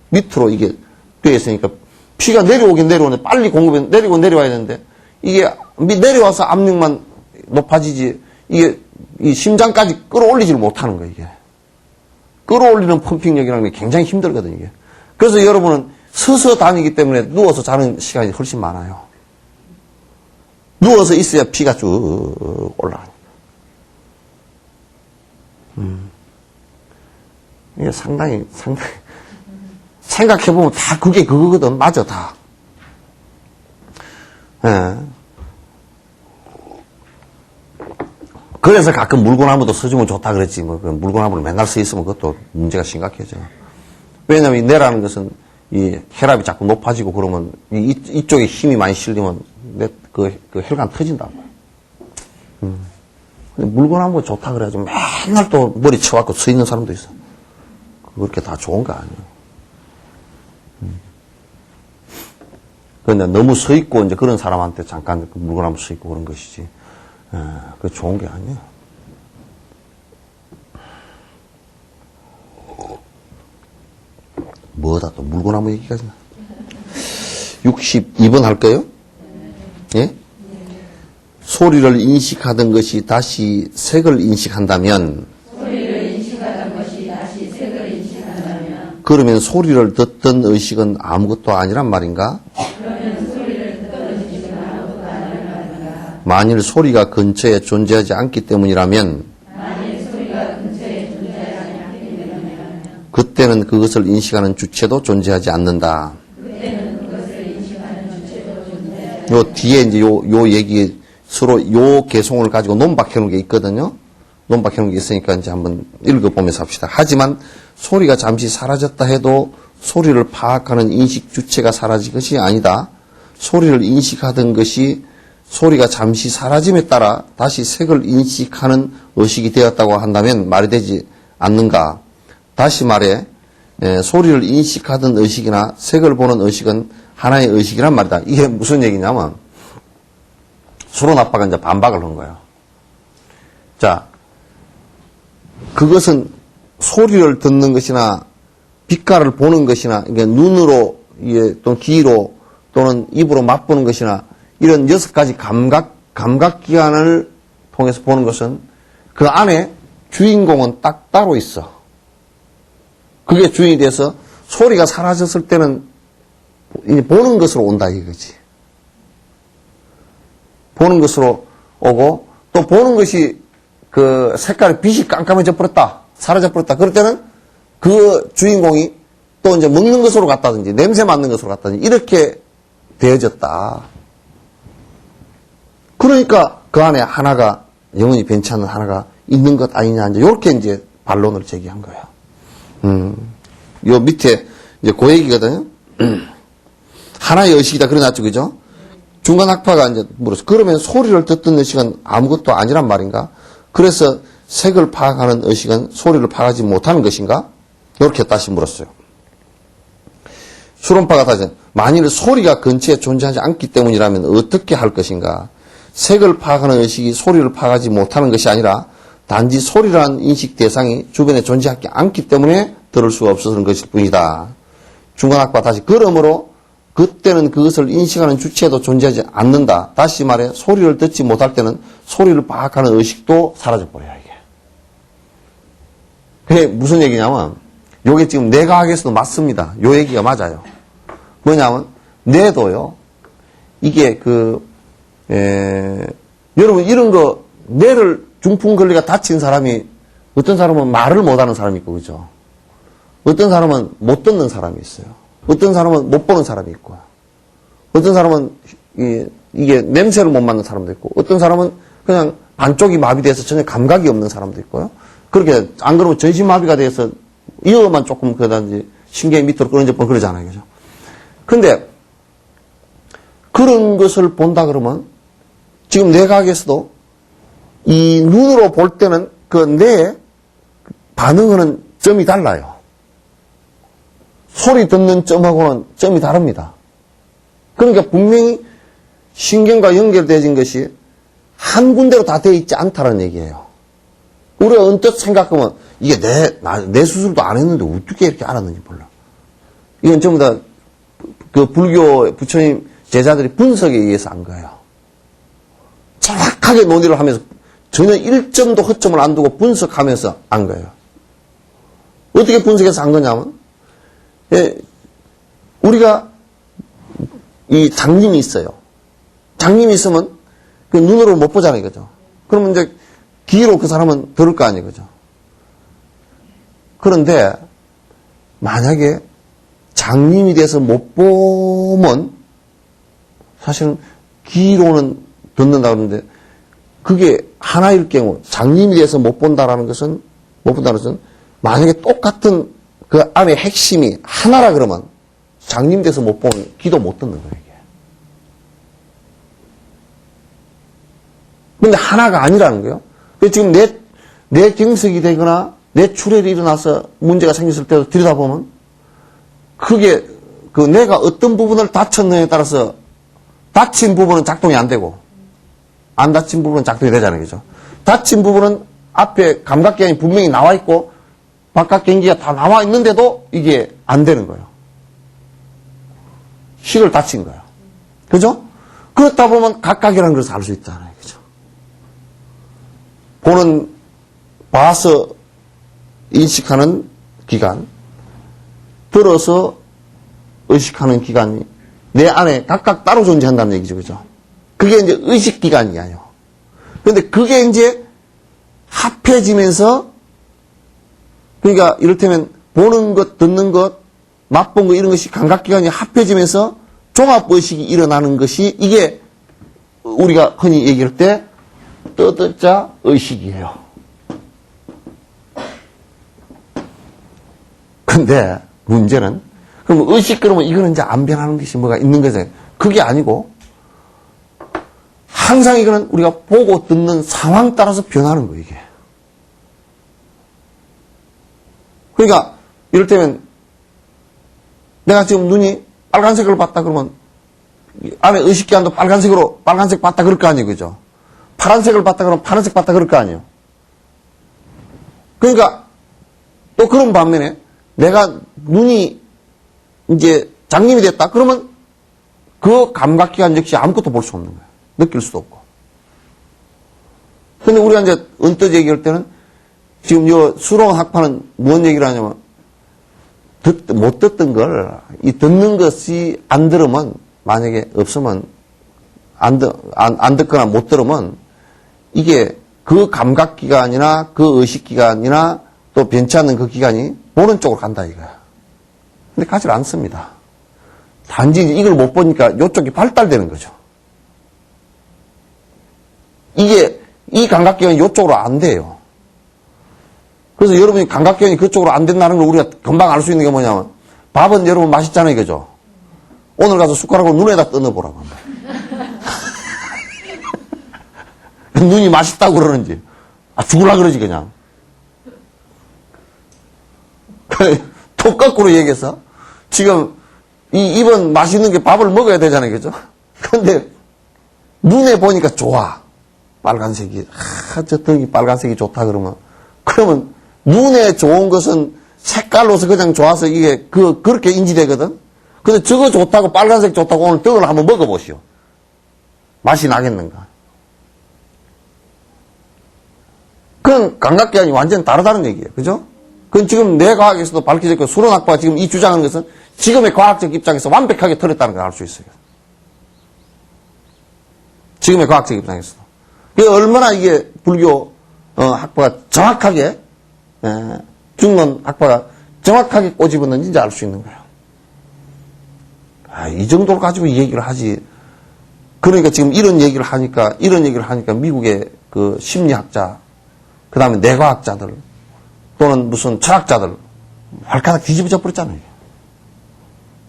밑으로 이게 되어 있으니까 피가 내려오긴 내려오는데 빨리 공급이 내리고 내려와야 되는데 이게 내려와서 압력만 높아지지 이게 이 심장까지 끌어올리지를 못하는 거예요. 이게. 끌어올리는 펌핑력이라는 게 굉장히 힘들거든요. 이게. 그래서 여러분은 서서 다니기 때문에 누워서 자는 시간이 훨씬 많아요. 누워서 있어야 피가 쭉 올라가니까. 이게 상당히 생각해보면 다 그게 그거거든. 맞아, 다. 예. 그래서 가끔 물구나무도 서주면 좋다 그랬지. 뭐, 물구나무를 맨날 서 있으면 그것도 문제가 심각해져. 왜냐면 이 뇌라는 것은 이 혈압이 자꾸 높아지고 그러면 이쪽에 힘이 많이 실리면 그 혈관 터진다고. 근데 물구나무가 좋다 그래가지고 맨날 또 머리 쳐갖고 서 있는 사람도 있어. 그렇게 다 좋은 거 아니에요. 그런데 너무 서 있고 이제 그런 사람한테 잠깐 물구나무 서 있고 그런 것이지. 그게 좋은 게 아니에요. 뭐다 또 물구나무 얘기까지 나. 62번 할까요? 예? 소리를 인식하던 것이 다시 색을 인식한다면 그러면 소리를 듣던 의식은 아무것도 아니란 말인가? 만일 소리가 근처에 존재하지 않기 때문이라면 그때는 그것을 인식하는 주체도 존재하지 않는다. 요 뒤에 이제 요 얘기 서로 요 개송을 가지고 논박해 놓은 게 있거든요. 논박해 놓은 게 있으니까 이제 한번 읽어보면서 합시다. 하지만 소리가 잠시 사라졌다 해도 소리를 파악하는 인식 주체가 사라진 것이 아니다. 소리를 인식하던 것이 소리가 잠시 사라짐에 따라 다시 색을 인식하는 의식이 되었다고 한다면 말이 되지 않는가. 다시 말해 소리를 인식하던 의식이나 색을 보는 의식은 하나의 의식이란 말이다. 이게 무슨 얘기냐면 수론 아빠가 이제 반박을 한 거예요. 자, 그것은 소리를 듣는 것이나 빛깔을 보는 것이나 이게 눈으로 또는 귀로 또는 입으로 맛보는 것이나 이런 6가지 감각기관을 통해서 보는 것은 그 안에 주인공은 딱 따로 있어. 그게 주인이 돼서 소리가 사라졌을 때는 보는 것으로 온다 이거지. 보는 것으로 오고 또 보는 것이 그 색깔의 빛이 깜깜해져 버렸다. 사라져 버렸다. 그럴 때는 그 주인공이 또 이제 먹는 것으로 갔다든지 냄새 맡는 것으로 갔다든지 이렇게 되어졌다. 그러니까 그 안에 하나가 영원히 변치 않는 하나가 있는 것 아니냐 이제 이렇게 이제 반론을 제기한 거예요. 요 밑에 이제 그 얘기거든요. 하나의 의식이다 그래놨죠, 그죠? 중간 학파가 이제 물었어. 그러면 소리를 듣던 의식은 아무것도 아니란 말인가? 그래서 색을 파악하는 의식은 소리를 파악하지 못하는 것인가? 이렇게 다시 물었어요. 수론파가 다시 만일 소리가 근처에 존재하지 않기 때문이라면 어떻게 할 것인가? 색을 파악하는 의식이 소리를 파악하지 못하는 것이 아니라 단지 소리라는 인식 대상이 주변에 존재하지 않기 때문에 들을 수가 없어서는 것일 뿐이다. 중간학파 다시 그러므로 그때는 그것을 인식하는 주체도 존재하지 않는다. 다시 말해 소리를 듣지 못할 때는 소리를 파악하는 의식도 사라져버려요. 이게. 그게 무슨 얘기냐면 요게 지금 뇌과학에서도 맞습니다. 요 얘기가 맞아요. 뭐냐면 뇌도요. 이게 여러분 이런 거 뇌를 중풍 걸리가 다친 사람이 어떤 사람은 말을 못하는 사람이 있고 그죠? 어떤 사람은 못 듣는 사람이 있어요. 어떤 사람은 못 보는 사람이 있고 어떤 사람은 이게 냄새를 못 맡는 사람도 있고 어떤 사람은 그냥 반쪽이 마비돼서 전혀 감각이 없는 사람도 있고요. 그렇게 안 그러면 전신마비가 돼서 이어만 조금 그러든지 신경이 밑으로 끊어져 버리고 그러잖아요. 그죠? 근데, 그런 것을 본다 그러면, 지금 뇌과학에서도 이 눈으로 볼 때는 그 뇌에 반응하는 점이 달라요. 소리 듣는 점하고는 점이 다릅니다. 그러니까 분명히 신경과 연결되어진 것이 한 군데로 다 되어 있지 않다는 얘기예요. 우리가 언뜻 생각하면 이게 내 수술도 안 했는데 어떻게 이렇게 알았는지 몰라. 이건 전부 다 그 불교 부처님 제자들이 분석에 의해서 한 거예요. 정확하게 논의를 하면서 전혀 1점도 허점을 안 두고 분석하면서 한 거예요. 어떻게 분석해서 한 거냐면, 우리가 이 장님이 있어요. 장님이 있으면 그 눈으로 못 보잖아요. 그죠? 그러면 이제 귀로 그 사람은 들을 거 아니에요. 그죠? 그런데 만약에 장님이 돼서 못 보면 사실은 귀로는 듣는다 그러는데 그게 하나일 경우 장님이 돼서 못 본다는 것은 만약에 똑같은 그 안에 핵심이 하나라 그러면 장님 돼서 못 보면 귀도 못 듣는 거예요. 이게. 근데 하나가 아니라는 거예요. 지금 내 경색이 되거나 내 출혈이 일어나서 문제가 생겼을 때도 들여다보면 그게 그 내가 어떤 부분을 다쳤느냐에 따라서 다친 부분은 작동이 안 되고 안 다친 부분은 작동이 되잖아요. 그죠? 다친 부분은 앞에 감각기관이 분명히 나와 있고 바깥 경기가 다 나와 있는데도 이게 안 되는 거예요. 실을 다친 거예요. 그죠? 그렇다 보면 각각이라는 것을 알 수 있잖아요. 그죠? 보는, 봐서 인식하는 기관, 들어서 의식하는 기관이 내 안에 각각 따로 존재한다는 얘기죠. 그죠? 그게 이제 의식기관이에요. 그런데 그게 이제 합해지면서 그러니까 이를테면 보는 것, 듣는 것, 맛본 것 이런 것이 감각기관이 합해지면서 종합의식이 일어나는 것이 이게 우리가 흔히 얘기할 때 떠들자 의식이에요. 근데 문제는 그럼 의식 그러면 이거는 이제 안 변하는 것이 뭐가 있는 거죠. 그게 아니고 항상 이거는 우리가 보고 듣는 상황 따라서 변하는 거예요. 이게. 그러니까 이를테면 내가 지금 눈이 빨간색을 봤다 그러면 안에 의식기관도 빨간색 봤다 그럴 거 아니에요. 그죠? 파란색을 봤다 그러면 파란색 봤다 그럴 거 아니에요. 그러니까 또 그런 반면에 내가 눈이 이제 장님이 됐다 그러면 그 감각기관 역시 아무것도 볼 수 없는 거예요. 느낄 수도 없고. 근데 우리가 이제 언뜻 얘기할 때는 지금 요 수롱 학파는 무슨 얘기를 하냐면 못 듣던 걸 이 듣는 것이 안 들으면 만약에 없으면 안 듣거나 못 들으면 이게 그 감각기관이나 그 의식기관이나 또 변치 않는 그 기관이 보는 쪽으로 간다 이거야. 근데 가지를 않습니다. 단지 이걸 못 보니까 이쪽이 발달되는 거죠. 이 감각기관이 이쪽으로 안 돼요. 그래서 여러분이 감각기관이 그쪽으로 안 된다는 걸 우리가 금방 알 수 있는 게 뭐냐면 밥은 여러분 맛있잖아요. 그죠? 오늘 가서 숟가락으로 눈에다 떠넣어보라고 합니다. 눈이 맛있다고 그러는지 죽으라 그러지 그냥. 또 거꾸로 얘기해서 지금 이 입은 맛있는 게 밥을 먹어야 되잖아요. 그죠? 근데 눈에 보니까 좋아. 빨간색이 저 등이 빨간색이 좋다 그러면 눈에 좋은 것은 색깔로서 그냥 좋아서 이게 그렇게 인지되거든. 근데 저거 좋다고 빨간색 좋다고 오늘 떡을 한번 먹어보시오. 맛이 나겠는가? 그건 감각기관이 완전 다르다는 얘기예요. 그죠? 그건 지금 내 과학에서도 밝혀졌고 수론학파가 지금 이 주장하는 것은 지금의 과학적 입장에서 완벽하게 틀렸다는 걸 알 수 있어요. 지금의 과학적 입장에서도. 얼마나 이게 불교 학파가 정확하게 중론 학파가 정확하게 꼬집었는지 이제 알 수 있는 거예요. 이 정도로 가지고 이 얘기를 하지. 그러니까 지금 이런 얘기를 하니까 미국의 그 심리학자, 그 다음에 뇌과학자들, 또는 무슨 철학자들, 발가락 뒤집어져 버렸잖아요.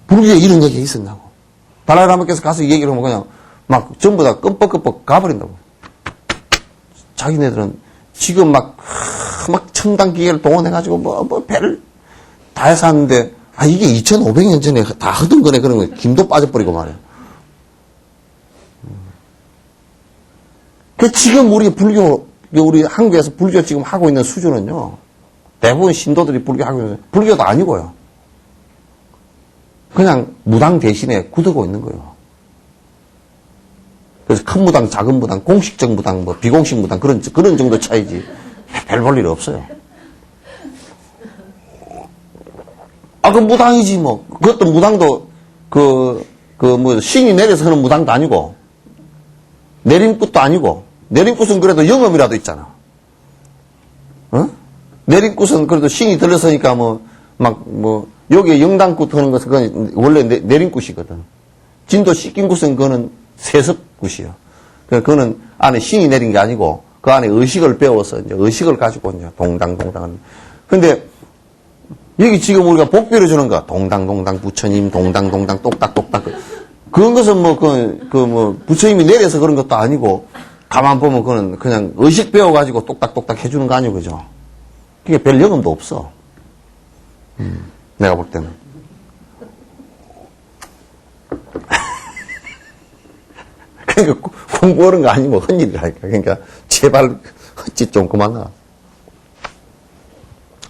불교에 이런 얘기가 있었냐고. 달라이라마께서 가서 얘기를 하면 그냥 막 전부 다 끔뻑끔뻑 가버린다고. 자기네들은 지금 막 첨단 기계를 동원해가지고 뭐 배를 다 해서 하는데, 이게 2500년 전에 다 하던 거네. 그런 거 김도 빠져버리고 말이야. 지금 우리 한국에서 불교 지금 하고 있는 수준은요, 대부분 신도들이 불교 하고 있는, 불교도 아니고요. 그냥 무당 대신에 굳어고 있는 거예요. 그래서 큰 무당, 작은 무당, 공식적 무당, 뭐 비공식 무당, 그런 정도 차이지. 별 볼 일 없어요. 그 무당이지, 뭐. 그것도 무당도, 신이 내려서 하는 무당도 아니고, 내림굿도 아니고, 내림굿은 그래도 영업이라도 있잖아. 내림굿은 그래도 신이 들렸으니까 여기에 영당굿 하는 것은 그건 원래 내림굿이거든. 진도 씻긴굿은 그거는 세습굿이요. 그거는 안에 신이 내린 게 아니고, 그 안에 의식을 배워서 이제 의식을 가지고 이제 동당동당은. 근데, 여기 지금 우리가 복비를 주는 거, 동당동당 부처님, 동당동당 똑딱똑딱. 그런 것은 부처님이 내려서 그런 것도 아니고, 가만 보면 그거는 그냥 의식 배워가지고 똑딱똑딱 해주는 거 아니고, 그죠? 그게 별 영험도 없어. 내가 볼 때는. 그러니까 공부하는 거 아니면 헛일이라니까. 그러니까 제발 헛짓 좀 그만하.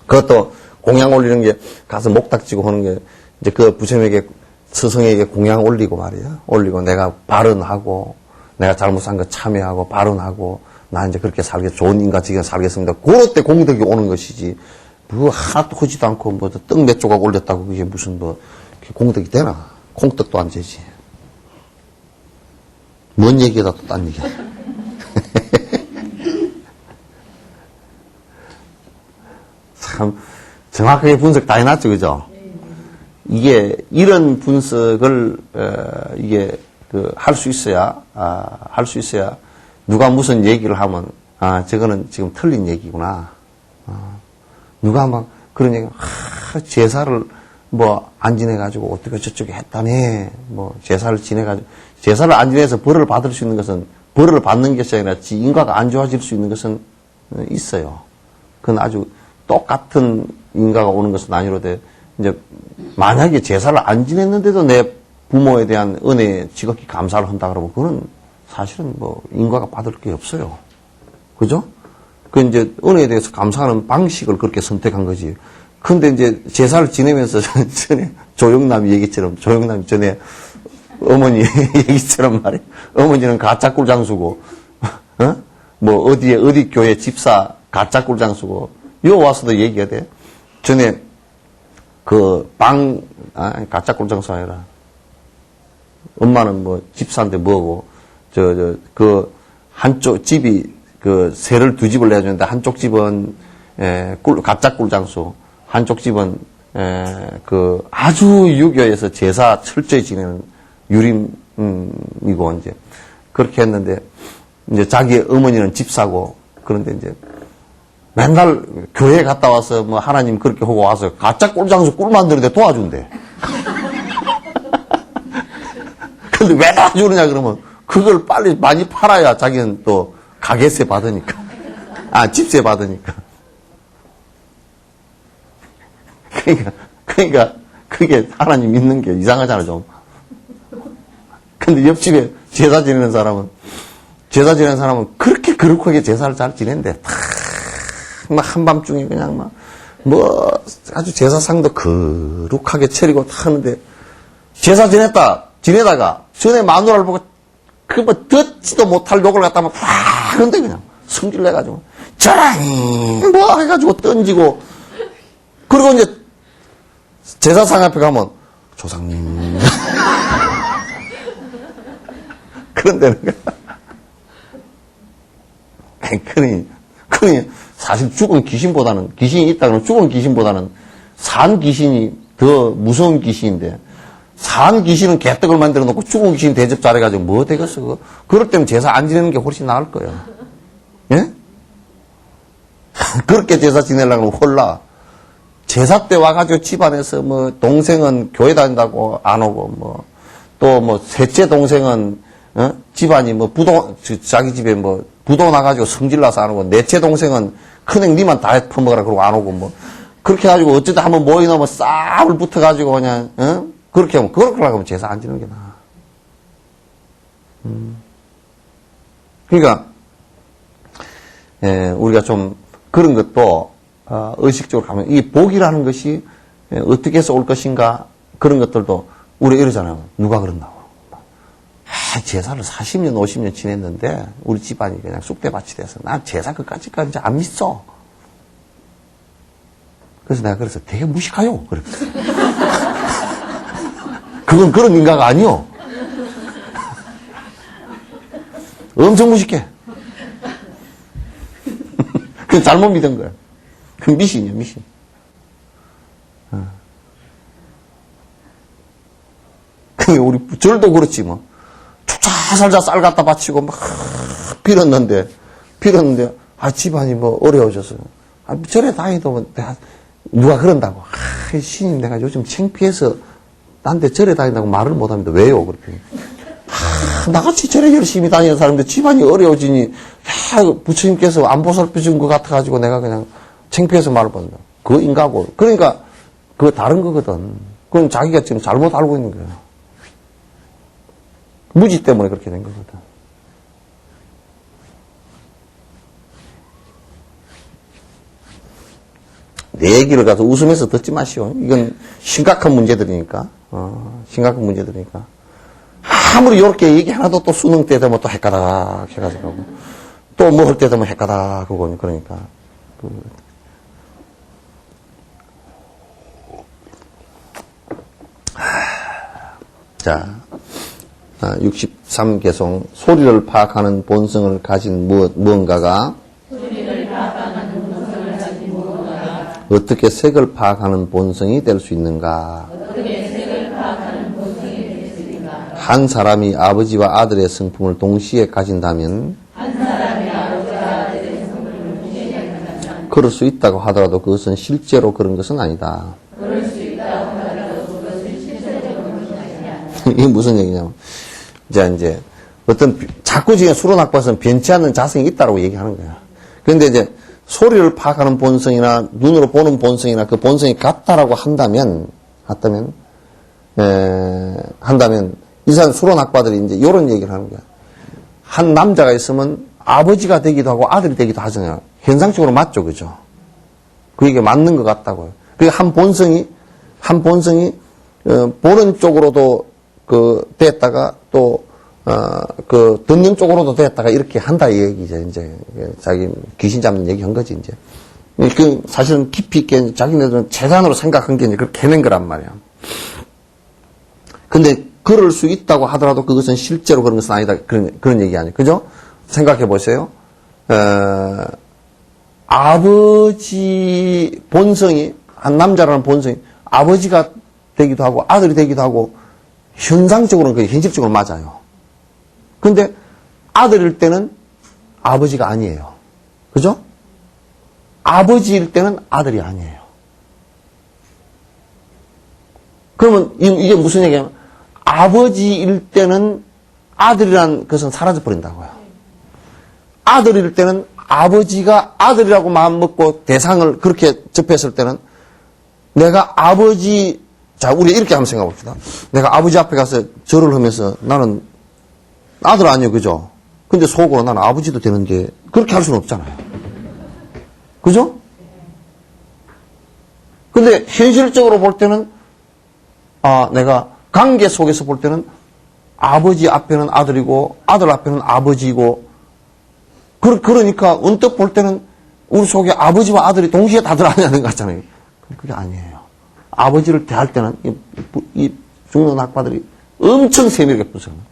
그것도 공양 올리는 게 가서 목닥지고 하는 게 이제 그 부처님에게 스승에게 공양 올리고 말이야. 올리고 내가 발언하고 내가 잘못한 거 참여하고 발언하고 나 이제 그렇게 좋은 인간적인 살겠습니다. 그럴 때 공덕이 오는 것이지. 하나도 하지도 않고 떡 몇 조각 올렸다고 그게 무슨 공덕이 되나? 콩떡도 안 되지. 뭔 얘기다 또 딴 얘기야. 참 정확하게 분석 다 해놨죠, 그죠? 이게 이런 분석을 할 수 있어야 누가 무슨 얘기를 하면 저거는 지금 틀린 얘기구나. 누가 막 그런 얘기, 제사를 안 지내가지고 어떻게 저쪽에 했다네. 제사를 지내가지고 제사를 안 지내서 벌을 받을 수 있는 것은 벌을 받는 것이 아니라 인과가 안 좋아질 수 있는 것은 있어요. 그건 아주 똑같은 인과가 오는 것은 아니로되 이제 만약에 제사를 안 지냈는데도 내 부모에 대한 은혜에 지극히 감사를 한다 그러면 그건 사실은 인과가 받을 게 없어요. 그죠? 그 이제 은혜에 대해서 감사하는 방식을 그렇게 선택한 거지. 근데 이제 제사를 지내면서 전에 조영남이 얘기처럼 전에 어머니 얘기처럼 말이야. 어머니는 가짜 꿀장수고, 어디 교회 집사 가짜 꿀장수고, 요 와서도 얘기가 돼. 전에 가짜 꿀장수 아니라, 엄마는 집사인데 뭐고, 한쪽 집이, 새를 두 집을 내주는데, 한쪽 집은, 가짜 꿀장수, 한쪽 집은, 아주 유교에서 제사 철저히 지내는 유림이고, 이제, 그렇게 했는데, 이제 자기 어머니는 집사고, 그런데 이제, 맨날 교회 갔다 와서 하나님 그렇게 하고 와서 가짜 꿀장수 꿀 만드는데 도와준대. 근데 왜 도와주느냐 그러면, 그걸 빨리 많이 팔아야 자기는 또 가게세 받으니까. 집세 받으니까. 그러니까, 그게 하나님 믿는 게 이상하잖아, 좀. 근데 옆집에 제사 지내는 사람은 그렇게 거룩하게 제사를 잘 지낸대. 한밤중에 그냥 아주 제사상도 거룩하게 차리고 하는데, 제사 지내다가, 전에 마누라를 보고, 듣지도 못할 욕을 갖다 근데 그냥, 성질 내가지고, 짜랑! 해가지고 던지고, 그리고 이제, 제사상 앞에 가면, 조상님. 그런데 그러니 사실 죽은 귀신보다는 귀신이 있다 그러면 죽은 귀신보다는 산 귀신이 더 무서운 귀신인데 산 귀신은 개떡을 만들어 놓고 죽은 귀신 대접 잘해가지고 뭐 되겠어 그거. 그럴 때는 제사 안 지내는 게 훨씬 나을 거예요. 예? 그렇게 제사 지내려고 하면 홀라. 제사 때 와가지고 집안에서 뭐, 동생은 교회 다닌다고 안 오고, 또 셋째 동생은, 집안이 자기 집에 부도 나가지고 성질나서 안 오고, 넷째 동생은 큰형 니만 다 퍼먹으라 그러고 안 오고, 그렇게 해가지고 어쩌다 한번 모이놓으면 싹을 붙어가지고 그냥, 그렇게 하면 제사 안 지는 게 나아. 그러니까, 우리가 좀 그런 것도, 의식적으로 가면, 이 복이라는 것이 어떻게 해서 올 것인가, 그런 것들도 우리 이러잖아요. 누가 그런다고. 제사를 40년, 50년 지냈는데, 우리 집안이 그냥 쑥대밭이 돼서, 난 제사 그까짓까지 안 믿어. 그래서 내가 되게 무식하요. 그랬어. 그건 그런 인가가 아니요. 엄청 무식해. 그건 잘못 믿은 거야. 그 미신이야, 미신. 그게 우리 절도 그렇지 뭐. 죽자 살자 쌀 갖다 바치고 막 빌었는데 집안이 어려워져서 절에 다니도 내가 누가 그런다고 신임 내가 요즘 창피해서 나한테 절에 다닌다고 말을 못합니다. 왜요? 그렇게 나같이 절에 열심히 다니는 사람인데 집안이 어려워지니 부처님께서 안 보살펴준 것 같아가지고 내가 그냥 창피해서 말을 못한다. 그거 인가고. 그러니까 그거 다른 거거든. 그건 자기가 지금 잘못 알고 있는 거야. 무지 때문에 그렇게 된 거거든. 내 얘기를 가서 웃으면서 듣지 마시오. 이건 심각한 문제들이니까. 심각한 문제들이니까. 아무리 이렇게 얘기 하나도 또 수능 때 되면 또 헷가닥 해가지고 또 먹을 때 되면 헷가닥 하고 그러니까. 자, 63개송. 소리를 파악하는 본성을 가진 무언가가 어떻게 색을 파악하는 본성이 될 수 있는가? 한 사람이 아버지와 아들의 성품을 동시에 가진다면 그럴 수 있다고 하더라도 그것은 실제로 그런 것은 아니다. 이게 무슨 얘기냐면 이제 어떤 자꾸 지금 수로낙밭은 변치 않는 자성이 있다고 얘기하는 거야. 그런데 이제 소리를 파악하는 본성이나 눈으로 보는 본성이나 그 본성이 같다라고 한다면 이 사람 수로낙바들이 이제 이런 얘기를 하는 거야. 한 남자가 있으면 아버지가 되기도 하고 아들이 되기도 하잖아요. 현상적으로 맞죠, 그죠? 그게 맞는 것 같다고요. 그게 한 본성이 보는 쪽으로도 됐다가 또 듣는 쪽으로도 됐다가 이렇게 한다 이 얘기죠. 이제 자기 귀신 잡는 얘기 한 거지 이제. 그 사실은 깊이 있게 자기네들은 재산으로 생각한 게 이제 그렇게 해낸 거란 말이야. 근데 그럴 수 있다고 하더라도 그것은 실제로 그런 것은 아니다. 그런 얘기 아니에요. 그죠? 생각해 보세요. 아버지 본성이, 한 남자라는 본성이 아버지가 되기도 하고 아들이 되기도 하고 현상적으로는 그게 현실적으로 맞아요. 근데 아들일 때는 아버지가 아니에요. 그죠? 아버지일 때는 아들이 아니에요. 그러면 이게 무슨 얘기냐면 아버지일 때는 아들이란 것은 사라져버린다고요. 아들일 때는 아버지가 아들이라고 마음먹고 대상을 그렇게 접했을 때는 내가 아버지, 자, 우리 이렇게 한번 생각해 봅시다. 내가 아버지 앞에 가서 절을 하면서 나는 아들 아니에요, 그죠? 근데 속으로 나는 아버지도 되는데 그렇게 할 수는 없잖아요. 그죠? 근데 현실적으로 볼 때는 내가 관계 속에서 볼 때는 아버지 앞에는 아들이고 아들 앞에는 아버지이고 그러니까 언뜻 볼 때는 우리 속에 아버지와 아들이 동시에 다 들어가는 것 같잖아요. 그게 아니에요. 아버지를 대할 때는 이 중년 학파들이 엄청 세밀하게 분석합니다.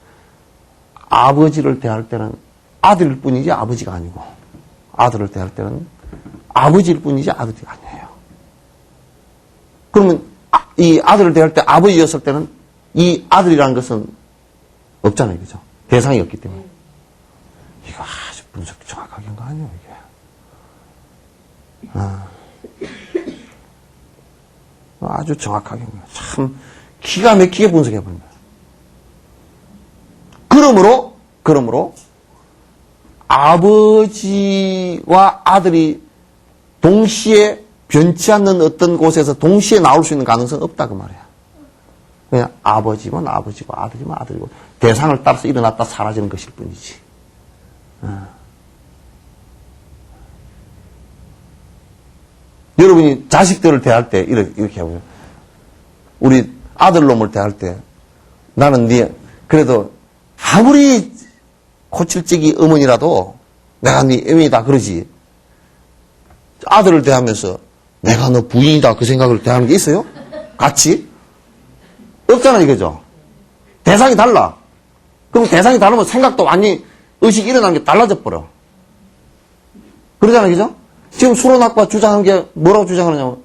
아버지를 대할 때는 아들일 뿐이지 아버지가 아니고 아들을 대할 때는 아버지일 뿐이지 아들이 아니에요. 그러면 이 아들을 대할 때 아버지였을 때는 이 아들이라는 것은 없잖아요. 그죠? 대상이 없기 때문에. 이거 아주 분석 정확하게 한 거 아니에요, 이게. 아주 정확하게 한 거예요. 참 기가 막히게 분석해 버린 거예요. 그러므로 아버지와 아들이 동시에 변치 않는 어떤 곳에서 동시에 나올 수 있는 가능성은 없다 그 말이야. 그냥 아버지면 아버지고 아들이면 아들이고 대상을 따라서 일어났다 사라지는 것일 뿐이지. 여러분이 자식들을 대할 때 이렇게 해보세요. 우리 아들놈을 대할 때 나는 그래도 아무리 코칠찍이 어머니라도 내가 네 애인이다 그러지. 아들을 대하면서 내가 너 부인이다 그 생각을 대하는 게 있어요? 같이? 없잖아 이거죠. 대상이 달라. 그럼 대상이 다르면 생각도 완전히 의식이 일어나는 게 달라져 버려. 그러잖아요 그죠? 지금 수로낙과 주장한 게 뭐라고 주장하느냐면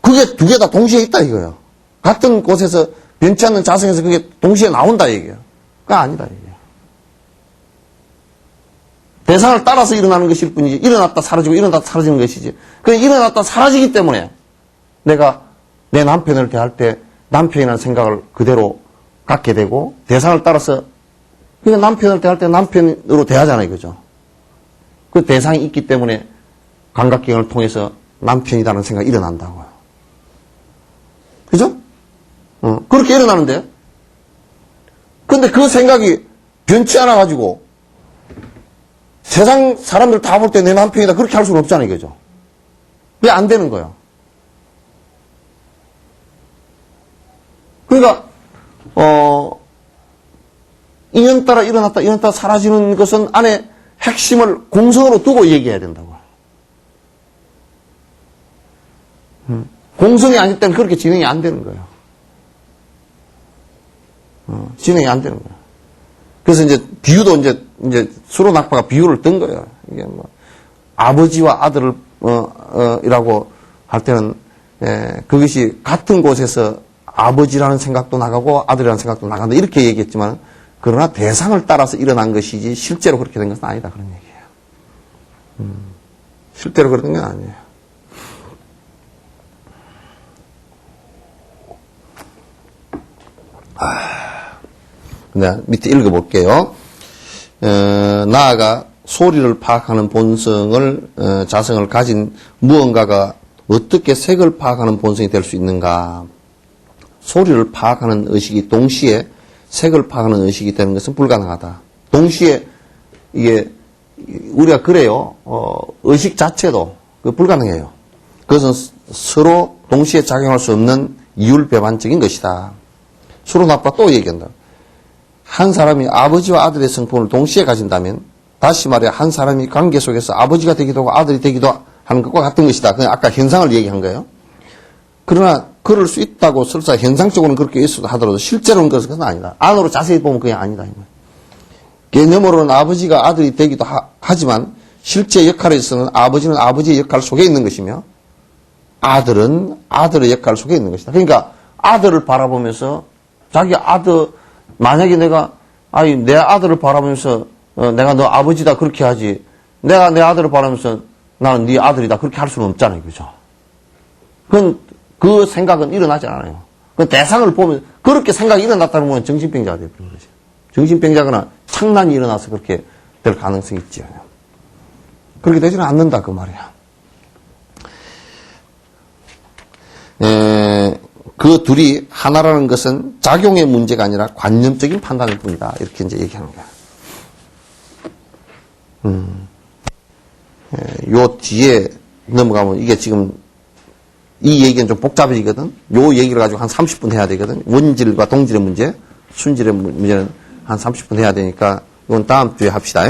그게 두 개 다 동시에 있다 이거예요. 같은 곳에서 변치 않는 자성에서 그게 동시에 나온다 이게요. 그거 아니다 이게. 대상을 따라서 일어나는 것일 뿐이지 일어났다 사라지고 일어났다 사라지는 것이지. 그냥 일어났다 사라지기 때문에 내가 내 남편을 대할 때 남편이라는 생각을 그대로 갖게 되고 대상을 따라서 그냥 남편을 대할 때 남편으로 대하잖아요 이거죠. 그 대상이 있기 때문에 감각기관을 통해서 남편이라는 생각이 일어난다고요. 그죠? 그렇게 일어나는데 근데 그 생각이 변치 않아가지고 세상 사람들 다 볼 때 내 남편이다 그렇게 할 수는 없잖아요 이거죠. 왜 안 되는 거예요? 그러니까 인연따라 일어났다 인연따라 사라지는 것은 안에 핵심을 공성으로 두고 얘기해야 된다고. 공성이 아닐 때는 그렇게 진행이 안 되는 거예요. 진행이 안 되는 거예요. 그래서 이제 비유도 이제 수로낙파가 비유를 든 거예요. 이게 뭐 아버지와 아들을 이라고 할 때는 그것이 같은 곳에서 아버지라는 생각도 나가고 아들이라는 생각도 나간다 이렇게 얘기했지만 그러나 대상을 따라서 일어난 것이지 실제로 그렇게 된 것은 아니다 그런 얘기예요. 실제로 그런 건 아니에요. 네, 밑에 읽어볼게요. 나아가 소리를 파악하는 본성을 자성을 가진 무언가가 어떻게 색을 파악하는 본성이 될 수 있는가? 소리를 파악하는 의식이 동시에 색을 파악하는 의식이 되는 것은 불가능하다. 동시에 이게 우리가 그래요. 의식 자체도 불가능해요. 그것은 서로 동시에 작용할 수 없는 이율배반적인 것이다. 수로낙파 또 얘기한다. 한 사람이 아버지와 아들의 성품을 동시에 가진다면 다시 말해 한 사람이 관계 속에서 아버지가 되기도 하고 아들이 되기도 하는 것과 같은 것이다. 그냥 아까 현상을 얘기한 거예요. 그러나 그럴 수 있다고 설사 현상적으로는 그렇게 있어도 하더라도 실제로는 그것은 아니다. 안으로 자세히 보면 그게 아니다. 개념으로는 아버지가 아들이 되기도 하지만 실제 역할에서는 아버지는 아버지의 역할 속에 있는 것이며 아들은 아들의 역할 속에 있는 것이다. 그러니까 아들을 바라보면서 자기 아들 만약에 내 아들을 바라보면서 내가 너 아버지다 그렇게 하지 내가 내 아들을 바라보면서 나는 네 아들이다 그렇게 할 수는 없잖아요. 그죠? 그 생각은 일어나지 않아요. 그 대상을 보면 그렇게 생각이 일어났다는 건 정신병자가 되어버린 거죠. 정신병자거나 창난이 일어나서 그렇게 될 가능성이 있지요. 그렇게 되지는 않는다 그 말이야. 그 둘이 하나라는 것은 작용의 문제가 아니라 관념적인 판단일 뿐이다. 이렇게 이제 얘기하는 거야. 요 뒤에 넘어가면 이게 지금 이 얘기는 좀 복잡해지거든. 요 얘기를 가지고 한 30분 해야 되거든. 원질과 동질의 문제, 순질의 문제는 한 30분 해야 되니까 이건 다음 주에 합시다.